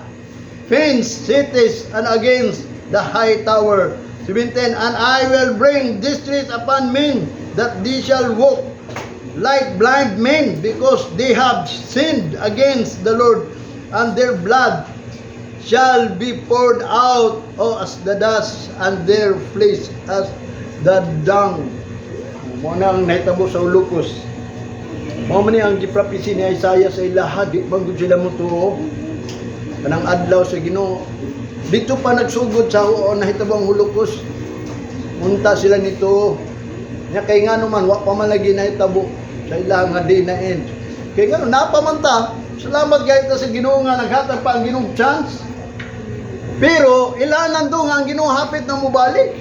fenced cities and against the high tower. 17. And I will bring distress upon men, that they shall walk like blind men, because they have sinned against the Lord, and their blood shall be poured out as the dust, and their flesh as the dung. Muna ang nahitabo sa ulukos. Mao man ang giprapisi ni Isaiah sa ilaha, di bangod sila mo tuo. Kanang adlaw sa Ginoo. Dito pa nagsugod sa nahitabo ang hulukos. Munta sila nito. Nya kay ngano man wa pa man lagi nahitabo sa ilaha nga day na end. Kay ngano napamanta. Salamat gayud sa Ginoo nga naghatag pa ang Ginoong chance. Pero ilan nandong ang Ginoo hapit na mobalik.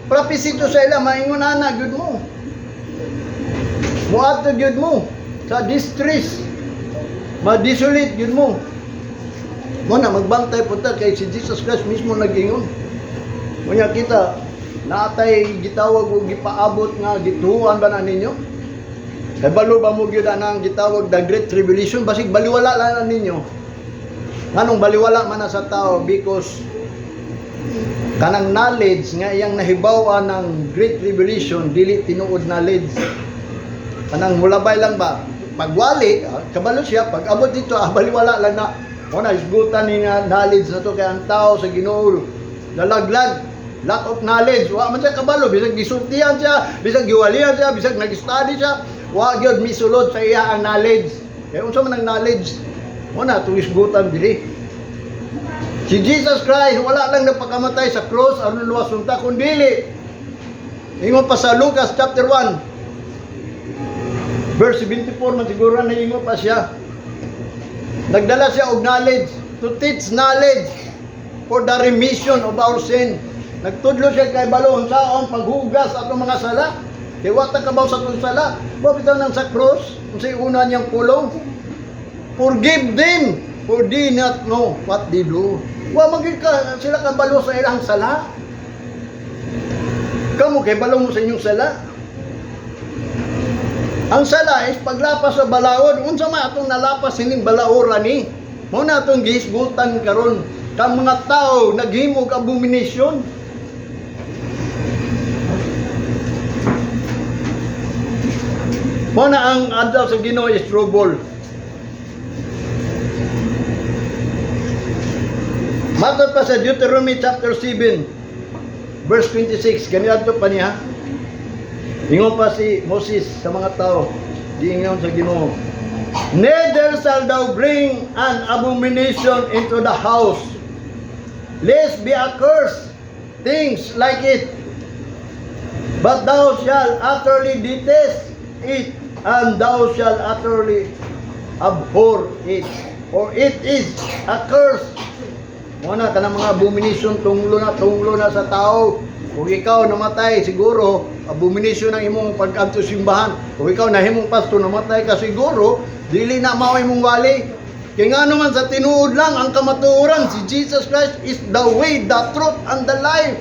Propesito sa ila maingon ana gyud mo. Muadto gyud mo sa distress. Ma-desolate gyud mo. Mo na magbantay punta kay si Jesus Christ mismo nag-ingon. Unya kita natay gitawag og gipaabot nga gituan ba na ninyo? Kay balo ba mo gyud anang gitawag the Great Tribulation, basig baliwala lang na ninyo. Nganong baliwala man na sa tao because kanang knowledge nga iyang nahibaw-an ng Great Tribulation dili tinuod knowledge. Kanang mulabay lang ba? Pagwali, kabalo siya, pag abot dito, baliwala lang na. O na, isgutan ni nga knowledge na to kaya ang tao sa Ginoo. Lalaglag, lack of knowledge. Wa man siya kabalo, bisag gisultihan siya, bisag giwalihan siya, bisag nag-study siya. Wa gyud misulod sa iya ang knowledge. Kaya unsa man ang knowledge? O na, itong isgutan dili. Si Jesus Christ, wala lang nagpakamatay sa cross, aron luwas unta, kundili. Ingon pa sa Lucas chapter 1. Verse 74 man siguro na ingon pa siya. Nagdala siya og knowledge, to teach knowledge for the remission of our sin. Nagtudlo siya kay balon saon paghugas atong mga sala. Kay wa ta kabaw sa atong sala. Wa bitaw nang sa cross, unsay una niyang pulong. Forgive them, for they not know what they do. Wa magid ka sila kabalo sa ilang sala. Kamo kay balong mo sa inyong sala. Ang sala is paglapas sa balaod. Unsa man atong nalapas hining balaoran ni? Mao na atong gihisgutan karon. Kang mga tao naghimog abomination. Mao na ang adlaw sa Ginoo is trouble. Matod pa sa Deuteronomy chapter 7 verse 26. Kaniadto pa niya. Ingon pa si Moses sa mga tao, diingon sa Ginoo, neither shall thou bring an abomination into the house, lest be accursed things like it, but thou shalt utterly detest it, and thou shalt utterly abhor it, for it is a curse. Muna ka ng mga abomination tunglo na sa tao. Kung ikaw namatay, siguro, abomination ang imong pag-adto simbahan. Kung ikaw nahimong pastor, namatay ka siguro, dili na mao imong wali. Kaya nga naman sa tinuod lang ang kamatuoran, si Jesus Christ is the way, the truth, and the life.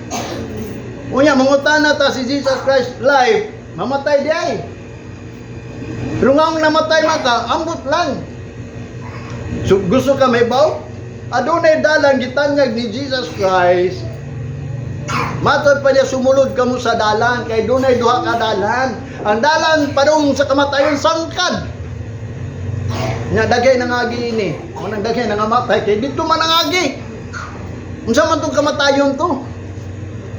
Unya, mangutana ta si Jesus Christ life, mamatay di ay. Pero nga ang namatay maka, ambot lang. So, gusto ka may baw? Adunay dalan gitanyag ni Jesus Christ. Matod pa niya sumulod ka mo sa dalan, kay dunay duha ka dalan. Ang dalan padung sa kamatayon sangkad. Nya dagay nangagi ini. Manang dagay nangamatay kay dito man nangagi. Unsa man tong kamatayon to?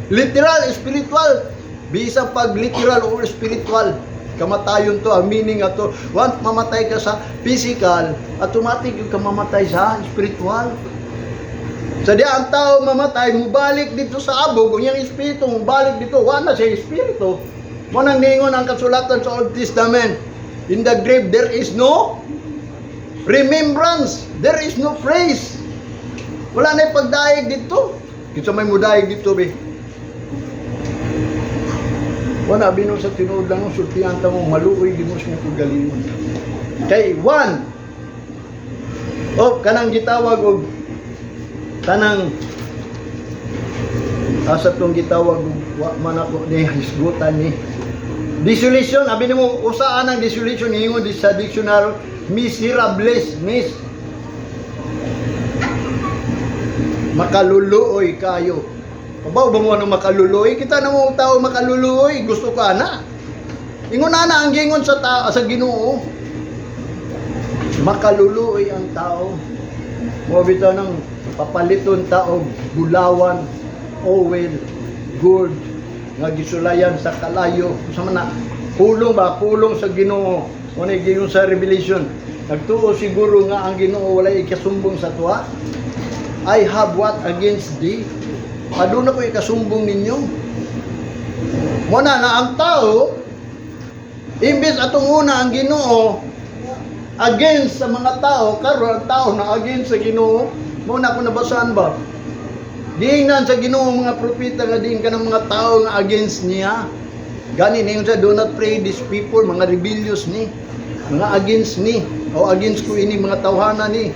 Literal, spiritual. Bisang pag literal or spiritual, kamatayon to, ang meaning ato. Once mamatay ka sa physical, automatic yung kamamatay sa spiritual. Sa di ang tao mamatay, mubalik dito sa abog, kung yung espiritu, mubalik dito, wala siya espiritu. Manang ningon ang kasulatan sa Old Testament, in the grave there is no remembrance, there is no praise. Wala na yung pagdaig dito. Kita may mudaig dito, be. Wala bino sa tinuod lang, sultihan ta mo, maluoy, di mo siya kagalingon. Kay, one, kanang gitawag og kanang asa tong gitawag wa man ako ni hisgutan ni desolation. Abi nimo usaan ang desolation ingon sa dictionary, miserables, makaluluoy kayo. Kabaw ba mo ano makaluluoy? Kita na mo tao makaluluoy, gusto ka na. Ingon na ang gingon sa sa Ginoo. Makaluluoy ang tao. Mo bitaw nang papaliton taog bulawan, oil, gold nga gisulayan sa kalayo. Sa man na pulong sa Ginoo. Mo ni gingon sa Revelation. Nagtuo siguro nga ang Ginoo walay ikasumbong sa tuwa. I have what against thee? Aduna ko ikasumbong ninyo. Muna na ang tao, imbes atong una ang Ginoo against sa mga tao, karon ang tao na against sa Ginoo. Muna ko nabasaan ba? Diingnan sa Ginoo mga propeta nga diin ka ng mga tao nga against niya. Gani niyo sa do not pray these people, mga rebellious ni, mga against ni, o against ko ini mga tawhana ni.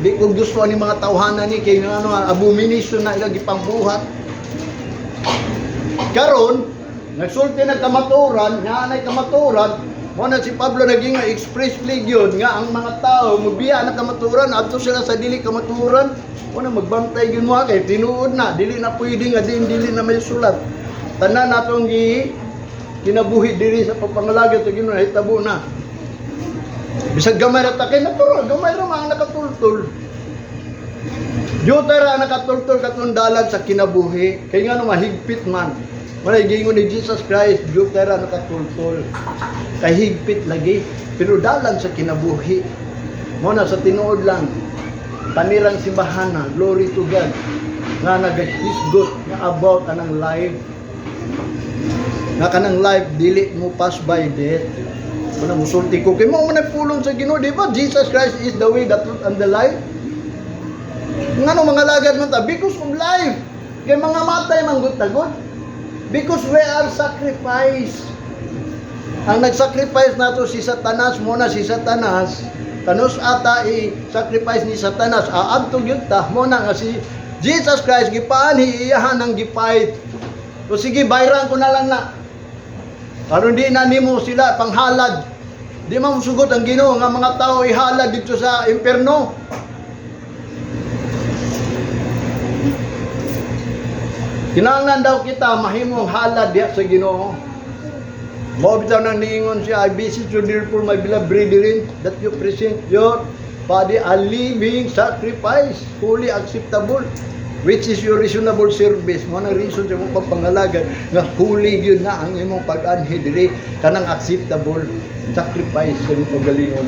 Di ko gusto ni mga tawhana ni kay ano abomination na ilang gipangbuhat. Karon nagsulti na kamaturan, nga anay kamaturan, mo na si Pablo naging expressly gyud nga ang mga tao mubiya na kamaturan adto sila sa dili kamaturan. Mo na magbantay gyud mo kay tinuod na dili na pwede nga dili na may sulat. Tanan natong kinabuhi diri sa pagpangalaga to Ginoo hitabo na. Bisag gamay ra ta kay natural, gamay ra man nakatultol. Diyo ra nakatultol katong dalan sa kinabuhi. Kay nga no mahigpit man. Wala gingon ni Jesus Christ, diyo ra nakatultol. Kay higpit lagi, pero dalan sa kinabuhi. Mo na sa tinuod lang. Panirang simbahan na, glory to God. Nga nagahisgot nga about anang life. Nga kanang life dili mo pass by death. Kung musulti ko, kaya mo nagpulong sa Ginoo, di ba? Jesus Christ is the way, the truth, and the life. Nga no, mga lagad man ta, because of life. Kaya mga matay, manggut-tagot. Because we are sacrificed. Ang nag-sacrifice nato si Satanas, muna si Satanas, kanus ata i-sacrifice ni Satanas, aadtog yun ta, muna nga si Jesus Christ, gipaan, iiyahan ng gipait. So sige, bayran ko na lang na. Karon di na nimo sila panghalad. Di man sugot ang Ginoo nga mga tao ihalad dito sa impierno. Kinahanglan daw kita mahimong halad diha sa Ginoo. Mao bitaw nang niingon siya, I beseech you therefore my beloved brethren that you present your body a living sacrifice, holy, acceptable, which is your reasonable service. Mo na reason sa imong pagpangalaga nga holy gyud na ang imong pag-anhi diri kanang acceptable sacrifice sa imong pagalingon.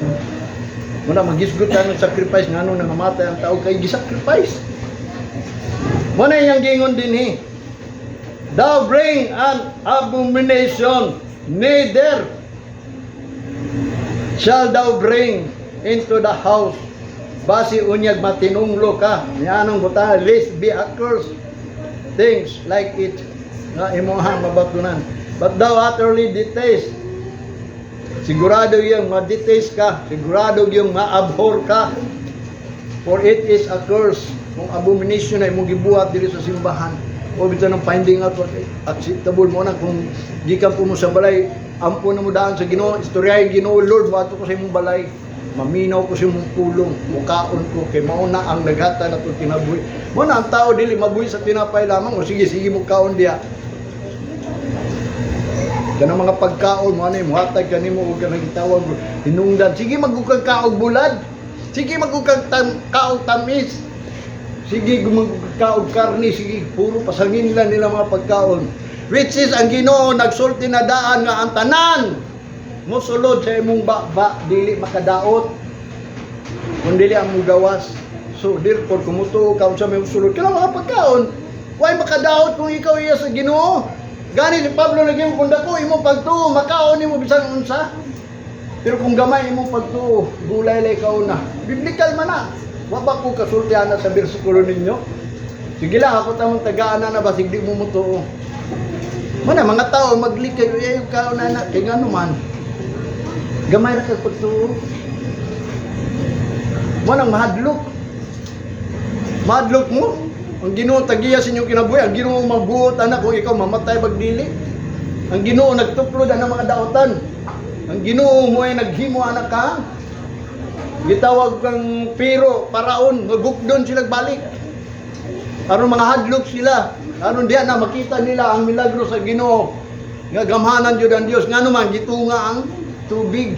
Mo na magisgot ka ng sacrifice ngano nang mamatay ang tao kay gisacrifice. Mo na yang gingon dinhi. Thou bring an abomination, neither shall thou bring into the house. Basi unyag matinunglo ka. Nianong buta, lest be accursed. Things like it. Nga imuhang mabatunan. But thou utterly detest. Sigurado yung ma-detest ka. Sigurado yung ma-abhor ka. For it is a curse. Kung abomination ay mong gibuhat diri sa simbahan. O bito ng finding out what acceptable mo na kung gikan po mo sa balay, ampo na mo daan sa Ginoo, istoryahin Ginoo, Lord, wato ko sa imong balay. Maminaw ko sa imong pulong, mukaon ko kay mauna ang naghata na to tinabuhi. Mo na ang tao dili mabuhi sa tinapay lamang o sige mo kaon diya. Kanang mga pagkaon mo ano muhatag kanimo og kanang gitawag hinungdan. Sige magukag kaog bulad. Sige magukag kaog tamis. Sige gumagukag kaog karni, sige puro pasangin lang nila mga pagkaon. Which is ang Ginoo nagsulti na daan nga ang tanan mosulod sa imong ba dili makadaot kung dili ang mugawas. So therefore kumutuo ka sa may mosulod kana mga pagkaon why makadaot kung ikaw iya sa Ginoo. Gani si Pablo lagi kung dako imong pagtuo makaon nimo bisan unsa. Pero kung gamay imong pagtuo gulay lay kauna biblical man na. Wa ba ko kasultihan sa bersikulo ninyo. Sige lang ako tamang tagaan na basig di mo mutuo. Mana mga tao maglikay ay kauna na kay ngano man gamay na kagpagtuo. Manang mahadlok. Mahadlok mo. Ang Ginoo tagiya sa inyong kinabuhi. Ang Ginoo magbuot anak kung ikaw mamatay bagdili. Ang Ginoo nagtuplod ang mga daotan. Ang Ginoo mo ay naghimo anak ka. Gitawag kang pero paraon, magukdon sila balik. Aron mga hadlok sila. Aron diya na makita nila ang milagro sa Ginoo. Nga gamhanan jud ang Dios ngano man gitunga ang tubig.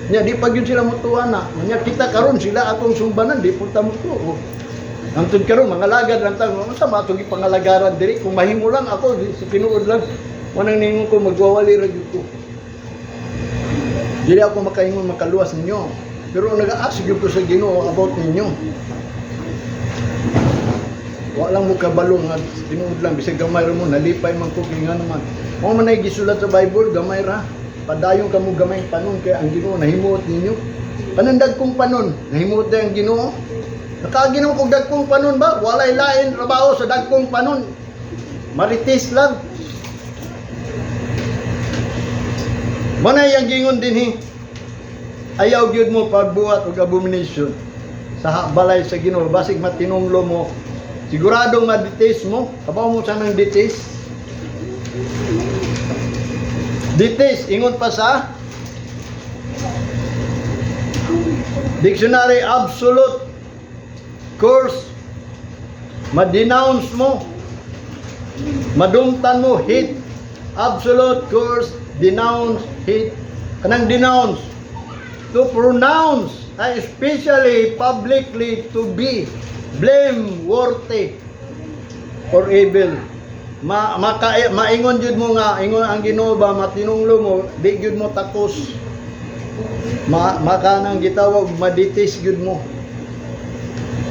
Nya di pa gyud sila mutuan na. Nya kita karon sila atong sumbanan di punta mutuo. Antod karon mga lagad lang tang unsa ma atong ipangalagaran diri kung mahimo lang ako sa tinuod lang. Wanang ningon ko magwawali ra gyud ko. Dili ako makaingon makaluwas ninyo. Pero nag-ask gyud ko sa Ginoo about ninyo. Wa lang mo kabalo nga tinuod lang bisag gamay ra mo nalipay man ko kay nga naman. Mo man ay gisulat sa Bible gamay ra. Padayon kamo gamay panon kay ang Ginoo nahimuot ninyo. Panandag kong panon nahimuot day ang Ginoo. Nakaginom kog dagkong panon ba? Walay lain trabaho sa dagkong panon. Marites lang. Manay ang gingon dinhi. Ayaw gyud mo pagbuhat og abomination sa balay sa Ginoo basig matinunglo mo. Siguradong ma-detest mo. Kabaw mo sa nang detest. Detest, ingon pa sa dictionary absolute curse. Ma-denounce mo. Madumtan mo, hate. Absolute curse, denounce, hate. Kanang denounce. To pronounce, especially publicly to be blameworthy or evil. Maingon jud mo nga ingon ang Ginoo ba matinunglo mo di jud mo takos makanang gitawag maditis jud mo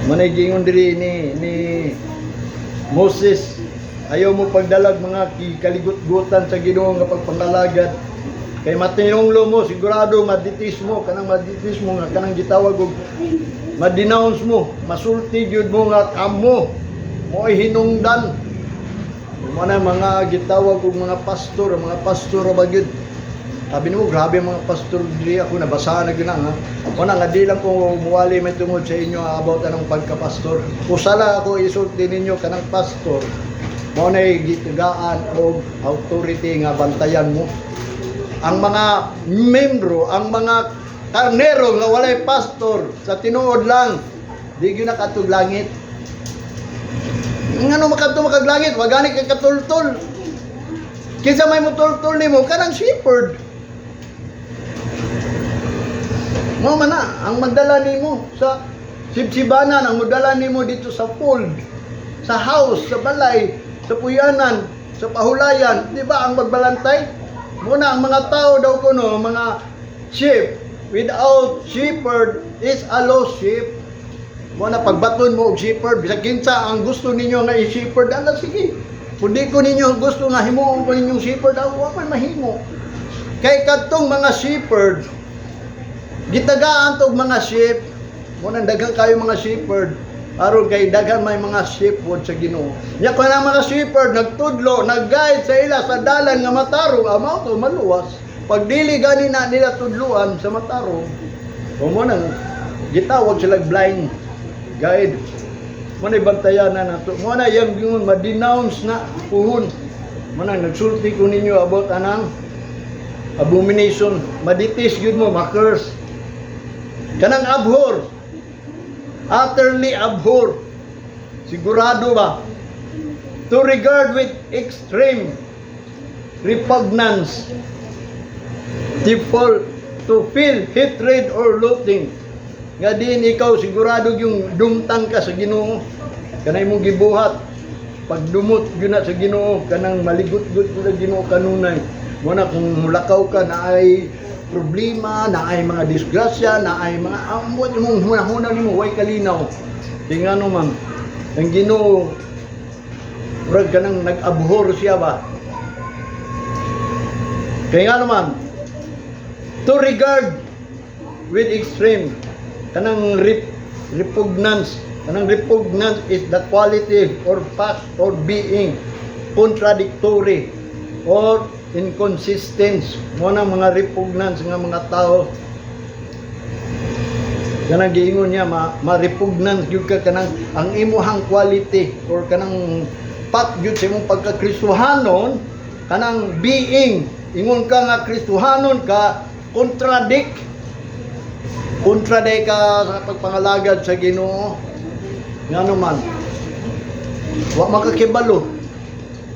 manay gingon diri ni Moses ayaw mo pagdalag mga kaligut-gutan sa Ginoo nga pagpangalagad kay matinunglo mo sigurado maditis mo kanang maditis mo nga kanang gitawag og ma-denounce mo masulti jud mo nga kamo mo ay hinungdan. Mana mga gitawag og mga pastor ba gyud. Sabi nimo grabe mga pastor diri ako nabasahan na gyud na. Una nga di lang ko muwali may tungod sa inyo about anong pagka-pastor. Usala ako isulti ninyo kanang pastor. Mao nay gitugaan og authority nga bantayan mo. Ang mga membro, ang mga karnero nga walay pastor sa tinuod lang di gyud nakatug langit. Ngano makadto makaglangit wa gani kay katultol. Kinsa may mutultol nimo kanang shepherd. Mo man na ang magdala nimo sa sibsibanan ang magdala nimo dito sa fold, sa house, sa balay, sa puyanan, sa pahulayan, di ba ang magbalantay? Muna ang mga tao daw kuno mga sheep without shepherd is a lost sheep. Muna pagbaton mo og shepherd bisag kinsa ang gusto ninyo nga i-shepherd ala sige kundi ko ninyo gusto nga himuon ko ninyong shepherd wa man mahimo kay kadtong mga shepherd Gitagaan tog mga sheep, muna daghang kayo mga shepherd, aron kay daghan may mga shepherd sa Ginoo. Nya kun ang mga shepherd nagtudlo, nag-guide sa ila sa dalan nga matarong, amaw to maluwas. Pag dili gani na nila tudluan sa matarong, mo nang gitawag sila blind guide. Mo na bantayan na nato. Mo na yang gingon ma-denounce na puhon. Mo na nagsulti ko ninyo about anang abomination, maditis gyud mo, ma-curse. Kanang abhor, utterly abhor. Sigurado ba? To regard with extreme repugnance, to feel hatred or loathing. Nga din ikaw sigurado yung dumtang ka sa Ginoo, kanay mong gibuhat pagdumot yun na sa Ginoo, kanang maligot-gut sa Ginoo kanunay. Muna kung mulakaw ka na ay problema, na ay mga disgrasya, na ay mga amot mong hunahuna nimo way kalinaw. Tingano man ang Ginoo murag kanang nag-abhor siya ba? Kaya nga naman, to regard with extreme, kanang repugnance. Kanang repugnance is the quality or fact or being contradictory or inconsistent. Mo na mga repugnance nga mga tao. Kanang giingon niya ma-repugnance gyud ka kanang ang imuhang quality or kanang fact gyud sa imong pagka-Kristohanon, kanang being ingon ka nga Kristohanon ka, contradict ka sa pagpangalagad sa Ginoo. Ngano man wa makakibalo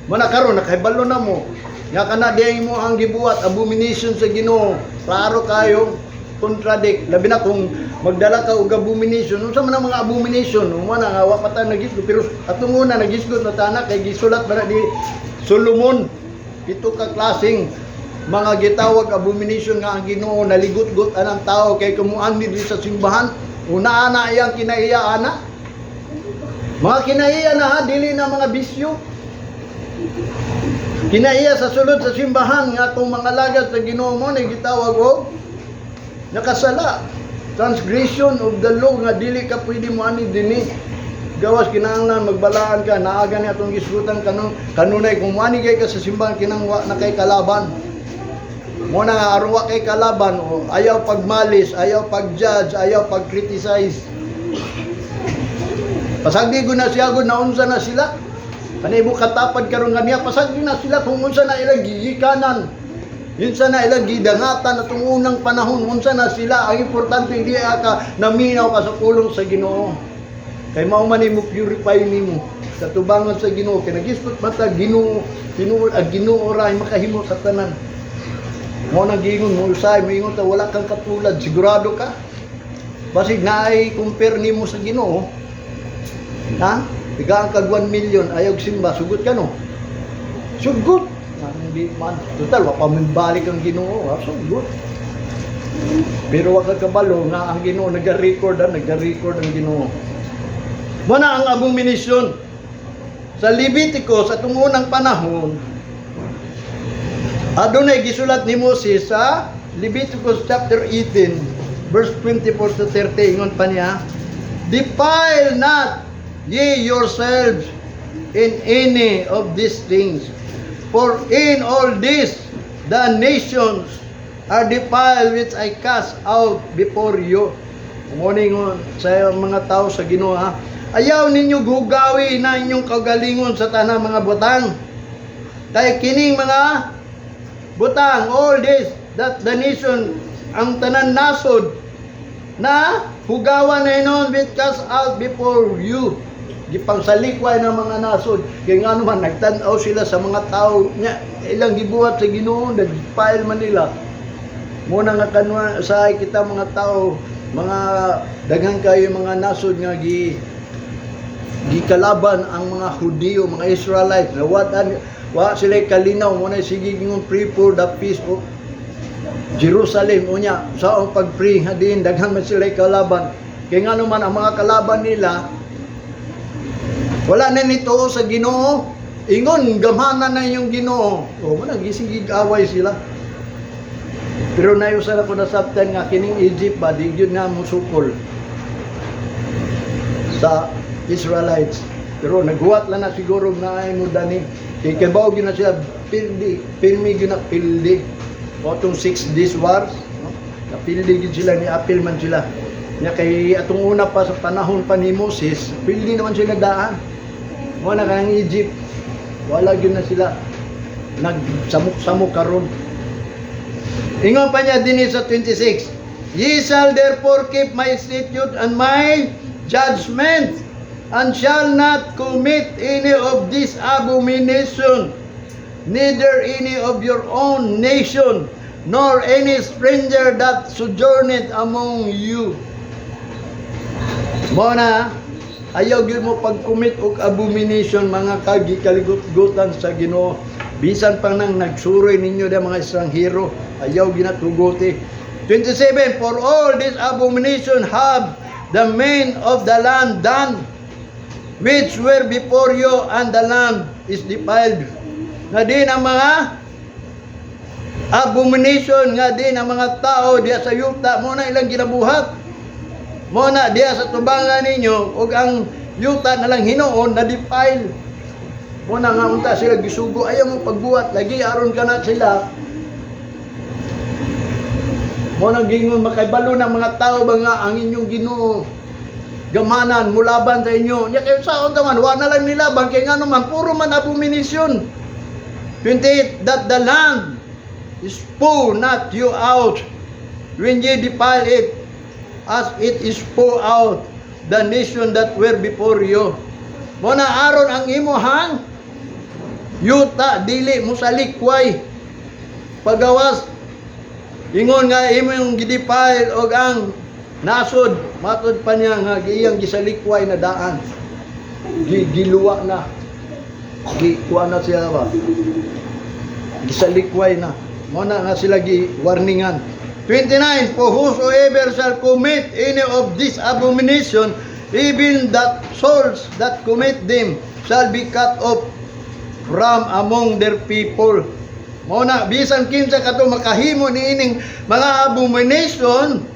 mana karon nakahibalo na mo nga kana diay mo ang gibuhat abomination sa Ginoo, klaro kayo contradict. Labi na kung magdala ka og abomination, unsa man ang mga abomination mo na nga wa pa ta nagisgot, pero atong una nagisgot na tanak kay gisulat ba di Solomon pito ka klaseng mga gitawag abomination nga ang Ginoo naligot-got anang tao kay kumuan diri sa simbahan. Una ana iyang kinaiya ana. Mga kinaiya na ha, dili na mga bisyo. Kinaiya sa sulod sa simbahan nga kung mga lagad sa Ginoo mo na gitawag og nakasala. Transgression of the law nga dili ka pwede mo ani dinhi. Gawas kinahanglan magbalaan ka naaga ni atong gisgutan kanunay kung mo ani kay ka sa simbahan kinangwa na kay kalaban. Mo na nga arwa kay kalaban o ayaw pagmalis, ayaw pag-judge, ayaw pag-criticize. Pasagdi ko na siya na unsa na sila. Kanay mo katapad karon kaniya pasagdi na sila kung unsa na ilang gigikanan. Unsa na ilang gidangatan atong unang panahon, unsa na sila. Ang importante hindi ka naminaw ka sa pulong sa Ginoo. Kay mao man nimo purify nimo sa tubangan sa Ginoo. Kay nagisgot mata Ginoo, tinuod ang Ginoo ra makahimo sa tanan. Mo nang giingon mo usay mo ingon ta wala kang katulad, sigurado ka? Basig naay compare nimo sa Ginoo. Ha? Tigaan kag 1 million ayaw simba, sugot ka no? Sugot. Hindi man. Total wa pa man balik ang Ginoo, ha? Sugot. Pero wa ka kabalo nga ang Ginoo naga-record ang Ginoo. Mo na ang abomination sa Leviticus sa tungunang panahon. Adunay gisulat ni Moses sa Leviticus chapter 18 verse 24 to 30 ingon pa niya, defile not ye yourselves in any of these things, for in all this the nations are defiled which I cast out before you. Morning sa mga tao sa Ginoo, ayaw ninyo gugawi na inyong kagalingon sa tanang mga butang. Kay kining mga butang, all this, that the nation, ang tanan nasod, na hugawan na inon with cast out before you. Gipangsalikway ng mga nasod. Kaya nga naman, nagtanaw sila sa mga tao niya, ilang gibuhat sa Ginoo, nag-file man nila. Muna nga kanwa sa kita mga tao, mga daghang kayo mga nasod nga gikalaban ang mga Hudiyo, mga Israelites, na wa sila kalinaw mo na sige ngon pray for the peace of Jerusalem unya sa ang pag-pray hadin daghan man sila kalaban. Kaya nga naman ang mga kalaban nila wala na nito sa Ginoo, ingon gamhanan na yung Ginoo. O man nagisig away sila. Pero nayusan ako na sabtan nga kining Egypt ba di gyud nga musukol sa Israelites. Pero naghuwat lang na siguro na ay mo dani. Kay kabaw gyud na sila pilmi gyud na pildi. O itong 6 days wars, no? Napildi gyud sila ni apil man sila. Nya kay atong una pa sa panahon pa ni Moses, pildi naman sila daan. Mo na kanang Egypt. Wala gyud na sila nagsamok-samok karon. Ingon pa niya din sa 26. Ye shall therefore keep my statute and my judgment, and shall not commit any of this abomination, neither any of your own nation, nor any stranger that sojourneth among you. Muna, ayaw gyud mo pag-commit og abomination mga kagikaligot-gutan sa Ginoo. Bisan pang nang nagsuroy ninyo da mga estranghero, ayaw ginatuguti. 27, for all this abomination have the men of the land done, which were before you, and the land is defiled. Nga din ang mga abomination, nga din ang mga tao diya sa yuta, muna ilang ginabuhat. Muna diya sa tubangan ninyo, ug ang yuta na lang hinoon na defile. Muna nga unta sila gisugo, ayaw mo pagbuhat, lagi aron ka na sila. Muna gingon makaibalo ng mga tao ba nga ang inyong Ginoo gamanan mulaban sa inyo. Nya kayo saon man, wa na lang nilaban kay ngano man puro man abomination. 28, that the land spow not you out when ye defile it, as it is spow out the nation that were before you. Muna aron ang imuhang yuta dili mo sa likway pagawas ingon nga imong gidefile og ang nasod matod pa niya nga giyang gisalikway na daan giluwa na kuha na siya ba gisalikway na mo na nga sila gi-warningan. 29, for whosoever shall commit any of this abomination, even that souls that commit them shall be cut off from among their people. Mo na bisan kinsa kato makahimo niining mga abomination,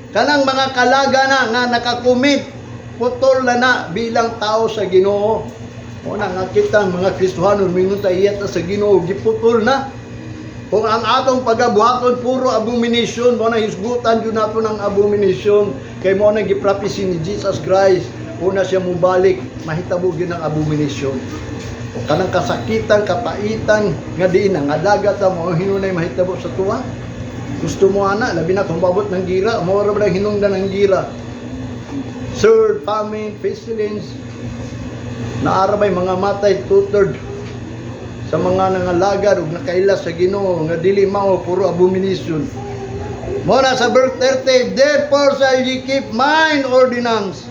kanang mga kalaga na nga nakakumit, putol na bilang tao sa Ginoo. Mo na nga kita mga Kristohano mingon ta iyat sa Ginoo giputol na. Kung ang atong pagabuhaton puro abomination, mo na hisgutan yun nato ng abomination. Kay mo na giprapisi ni Jesus Christ, una siya mubalik, mahitabo yun ng abomination. Kanang kasakitan, kapaitan, nga diin nga dagat mo, hinunay mahitabo sa tuwa. Gusto mo ana, labi na kung babot ng gira, mo ra ba hinungdan ng gira. Third, famine, pestilence, naarabay mga matay, 2/3 sa mga nangalagad ug nakailas sa Ginoo nga dili mao puro abomination. Mora sa verse 30, therefore shall ye keep mine ordinance,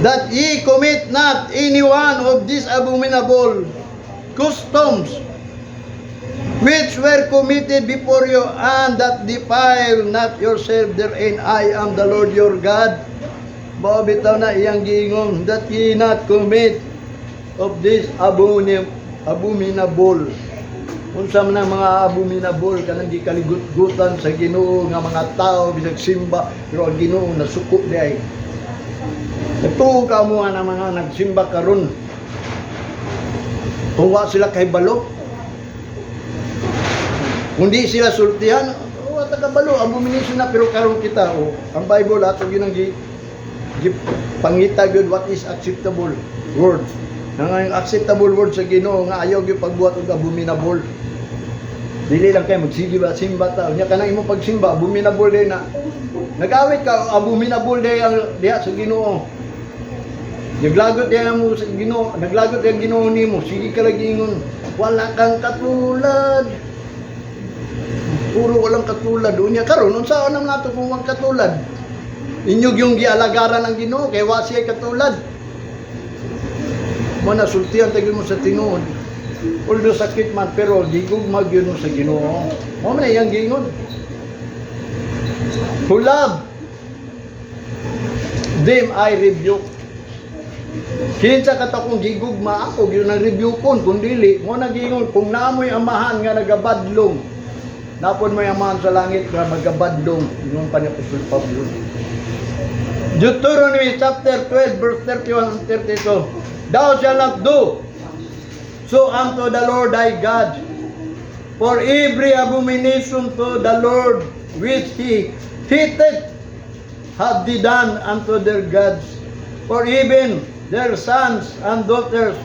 that ye commit not any one of these abominable customs which were committed before you, and that defile not yourself therein. I am the Lord your God. Bitaw na iyang giingon, that ye not commit of this abominable. Unsa man ang mga abominable kanang gikaligut-gutan sa Ginoo nga mga tao bisag simba, pero ang Ginoo nasuko diay. Ito ka mo nga mga nagsimba karon. Kung wa sila kay balo, kundi sila sultihan, taga balo, abomination na, pero karon kita, ang Bible ato ginang pangita gyud what is acceptable word. Nga yung acceptable word sa Ginoo nga ayaw gyud pagbuhat og abominable. Dili lang kay magsige ba simba ta. Nya kanang imong pagsimba abominable day na. Nagawit ka abominable day ang diha sa Ginoo. Naglagot day mo sa Ginoo, naglagot day ang Ginoo nimo. Sige ka lagi ingon, wala kang katulad. Puro walang katulad. Unya karon unsa nang nato kung wag katulad? Inyog yung gialagaran ng Ginoo kay wa siya katulad. Mo na sultihan tagil mo sa tinuod. Although sakit man pero gigugmag yun mo sa Ginoo. Mo man iyang gingon. To love them I rebuke. Kinsa ka ta kung gigugma ako gyud nang rebukon kun dili mo nagingon kung naamoy amahan nga nagabadlong napon mo yaman sa langit nga magabadlong ingon pa ni Apostol Pablo. Deuteronomy chapter 12 verse 31 and 32. Thou shalt not do so unto the Lord thy God, for every abomination to the Lord which he hateth have they done unto their gods, for even their sons and daughters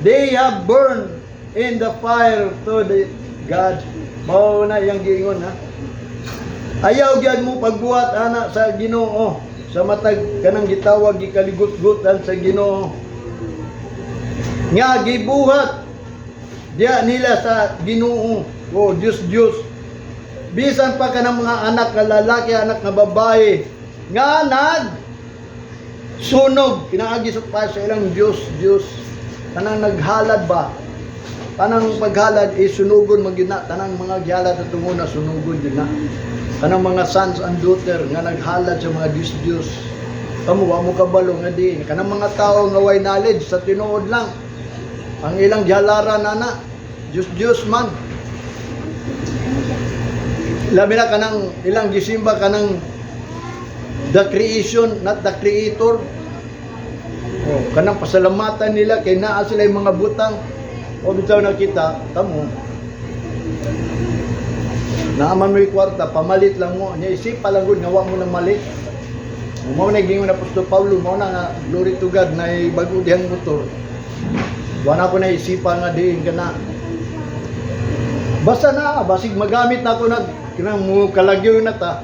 they have burned in the fire to the God. Mao na yang giingon ha. Ayaw gyud mo pagbuhat ana sa Ginoo, sa matag kanang gitawag gikaligut-gutan sa Ginoo. Nga gibuhat diya nila sa Ginoo, o Diyos. Bisan pa kanang mga anak nga lalaki, anak nga babae, nga sunog pinaagi sa ilang Diyos. Kanang naghalad ba? Kanang paghalad sunugon magina, kanang mga gihalad at tunguna sunugon din na. Kanang mga sons and daughter nga naghalad sa mga Diyos. Kamu wa mo kabalo nga di. Kanang mga tao nga way knowledge sa tinuod lang. Ang ilang gihalaran ana Diyos man. Labi na kanang ilang gisimba kanang the creation, not the creator. Oh, kanang pasalamatan nila kay naa sila yung mga butang. O bitaw na kita, tamo. Naaman mo yung kwarta, pamalit lang mo. Nya isip palagod nga wa mo nang malit. Mao na gingon na Apostol Pablo, mao na nga glory to God na bago dihang motor. Wa na ko na isipan nga diin kana. Basta na, basig magamit na ako kinang mo kalagyo na ta.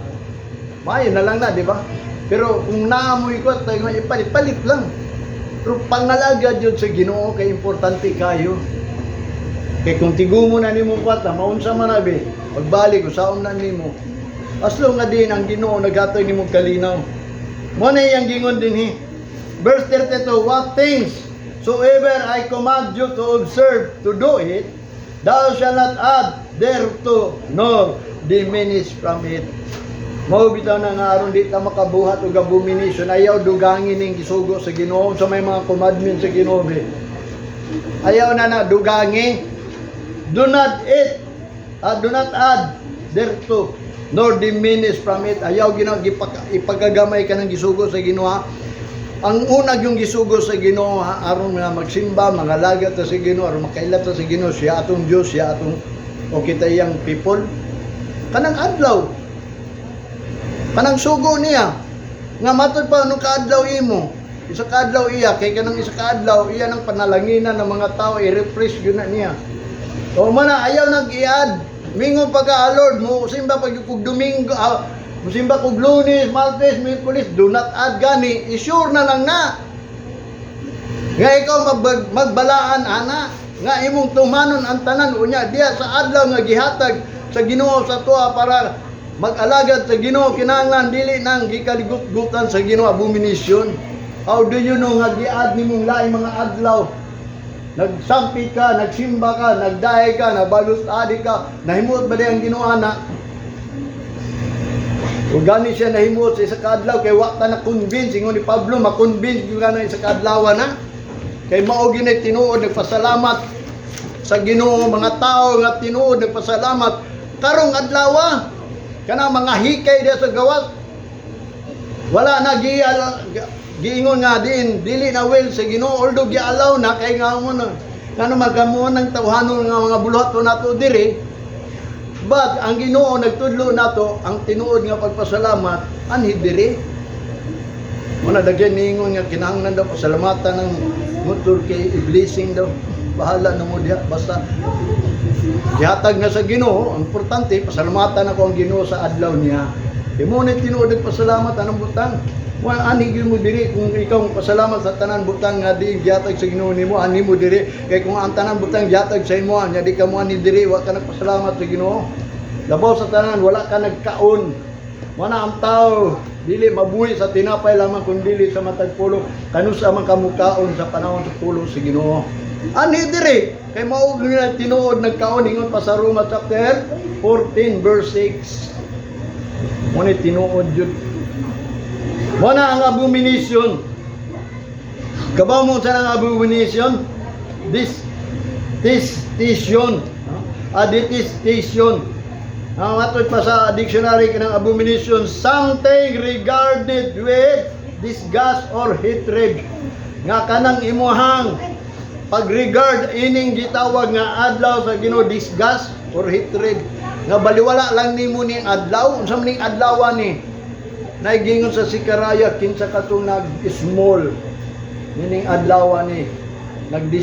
Mayo na lang na, di ba? Pero kung naamoy ko, tayo nga ipalit lang. Pero pangalaga dyan sa Ginoo, kay importante kayo. Kaya kung tigumo na ni mo kwata, maunsa man nabi, pagbalik, usaon na ni mo. Aslo nga din ang Ginoo, nagatoy ni mo kalinaw. Muna yung gingon din Verse 32, what things soever I command you to observe to do it, thou shalt not add thereto, nor diminish from it. Mao bitaw na nga aron di ta makabuhat og abomination, ayaw dugangin ning gisugo sa Ginoo sa may mga commandments sa Ginoo. Ayaw na dugangi. Do not eat, do not add thereto, nor diminish from it. Ayaw ipagagamay ka ng gisugo sa Ginoo. Ang unag yung gisugo sa Ginoo aron nga magsimba, mangalagat ta sa Ginoo, aron makailat ta sa Ginoo, siya atong Dios, siya atong o kita yang people. Kanang adlaw, kanang sugo niya nga matod pa nung kaadlaw imo, isa kaadlaw iya kay kanang isa kaadlaw iya nang panalanginan ng mga tao, i-refresh yun na niya. O mana ayaw nag-iad mingon pagka Lord mo simba pag kug Domingo, simba kug Lunes, Martes, Miyerkules, do not add gani, isure na lang na nga ikaw magbalaan ana nga imong tumanon ang tanan unya diya sa adlaw nga gihatag sa Ginoo sa tuwa para mag-alagad sa Ginoo, kinahanglan dili nang gikaligut-gutan sa Ginoo abomination. How do you know nga giad nimong laing mga adlaw? Nagsampi ka, nagsimba ka, nagdahay ka, nabalus-adi ka, nahimot ba di ang Ginoo ana? O gani siya nahimot sa isa kaadlaw kay wa ta na convince, ingon ni Pablo, ma-convince gyud na isa kaadlaw na. Kay mao ginay tinuod nagpasalamat sa Ginoo, mga tao nga tinuod nagpasalamat karong adlaw. Kana mga hikay diya sa gawas, wala na giingon nga din dili na will sa Ginoo, although gialaw na kay nga mo na kano magamuon ng tawhanon nga mga buluhat nato diri, but ang Ginoo nagtudlo nato ang tinuod nga pagpasalamat anhi diri. Muna dagyan niingon nga kinahanglan daw pasalamatan ng motor kay blessing daw, bahala na mo diha basta gihatag na sa Ginoo. Ang importante pasalamatan ako ang Ginoo sa adlaw niya. Imo na tinuod og pasalamat anong butang. Wa ani gyud mo diri kung ikaw pasalamat sa tanan butang nga di gihatag sa Ginoo nimo, ani mo diri kay kung ang tanan butang gihatag sa imo nya di ka mo ani diri wa ka nagpasalamat sa Ginoo. Labaw sa tanan wala ka nagkaon. Mana ang tao dili mabuhi sa tinapay lamang kun dili sa matag pulo, kanusa man kamukaon sa panahon sa pulo sa Ginoo. Ani diri kay mao nga tinuod nagkaon ingon pa sa Roma chapter 14 verse 6. Muna tinuod jud. Muna ang abomination. Kabaw mo sa ang abomination? Detestation. Ang matod pa sa dictionary kanang abomination, something regarded with disgust or hatred. Nga kanang imuhang pag-regard ining gitawag nga adlaw sa Ginoo, disgust or hatred. Nga baliwala lang nimo ning adlaw, unsa man ning adlawan ni? Naigingon sa Sikaraya kinsa katong nag-small. Nining adlawan ni nag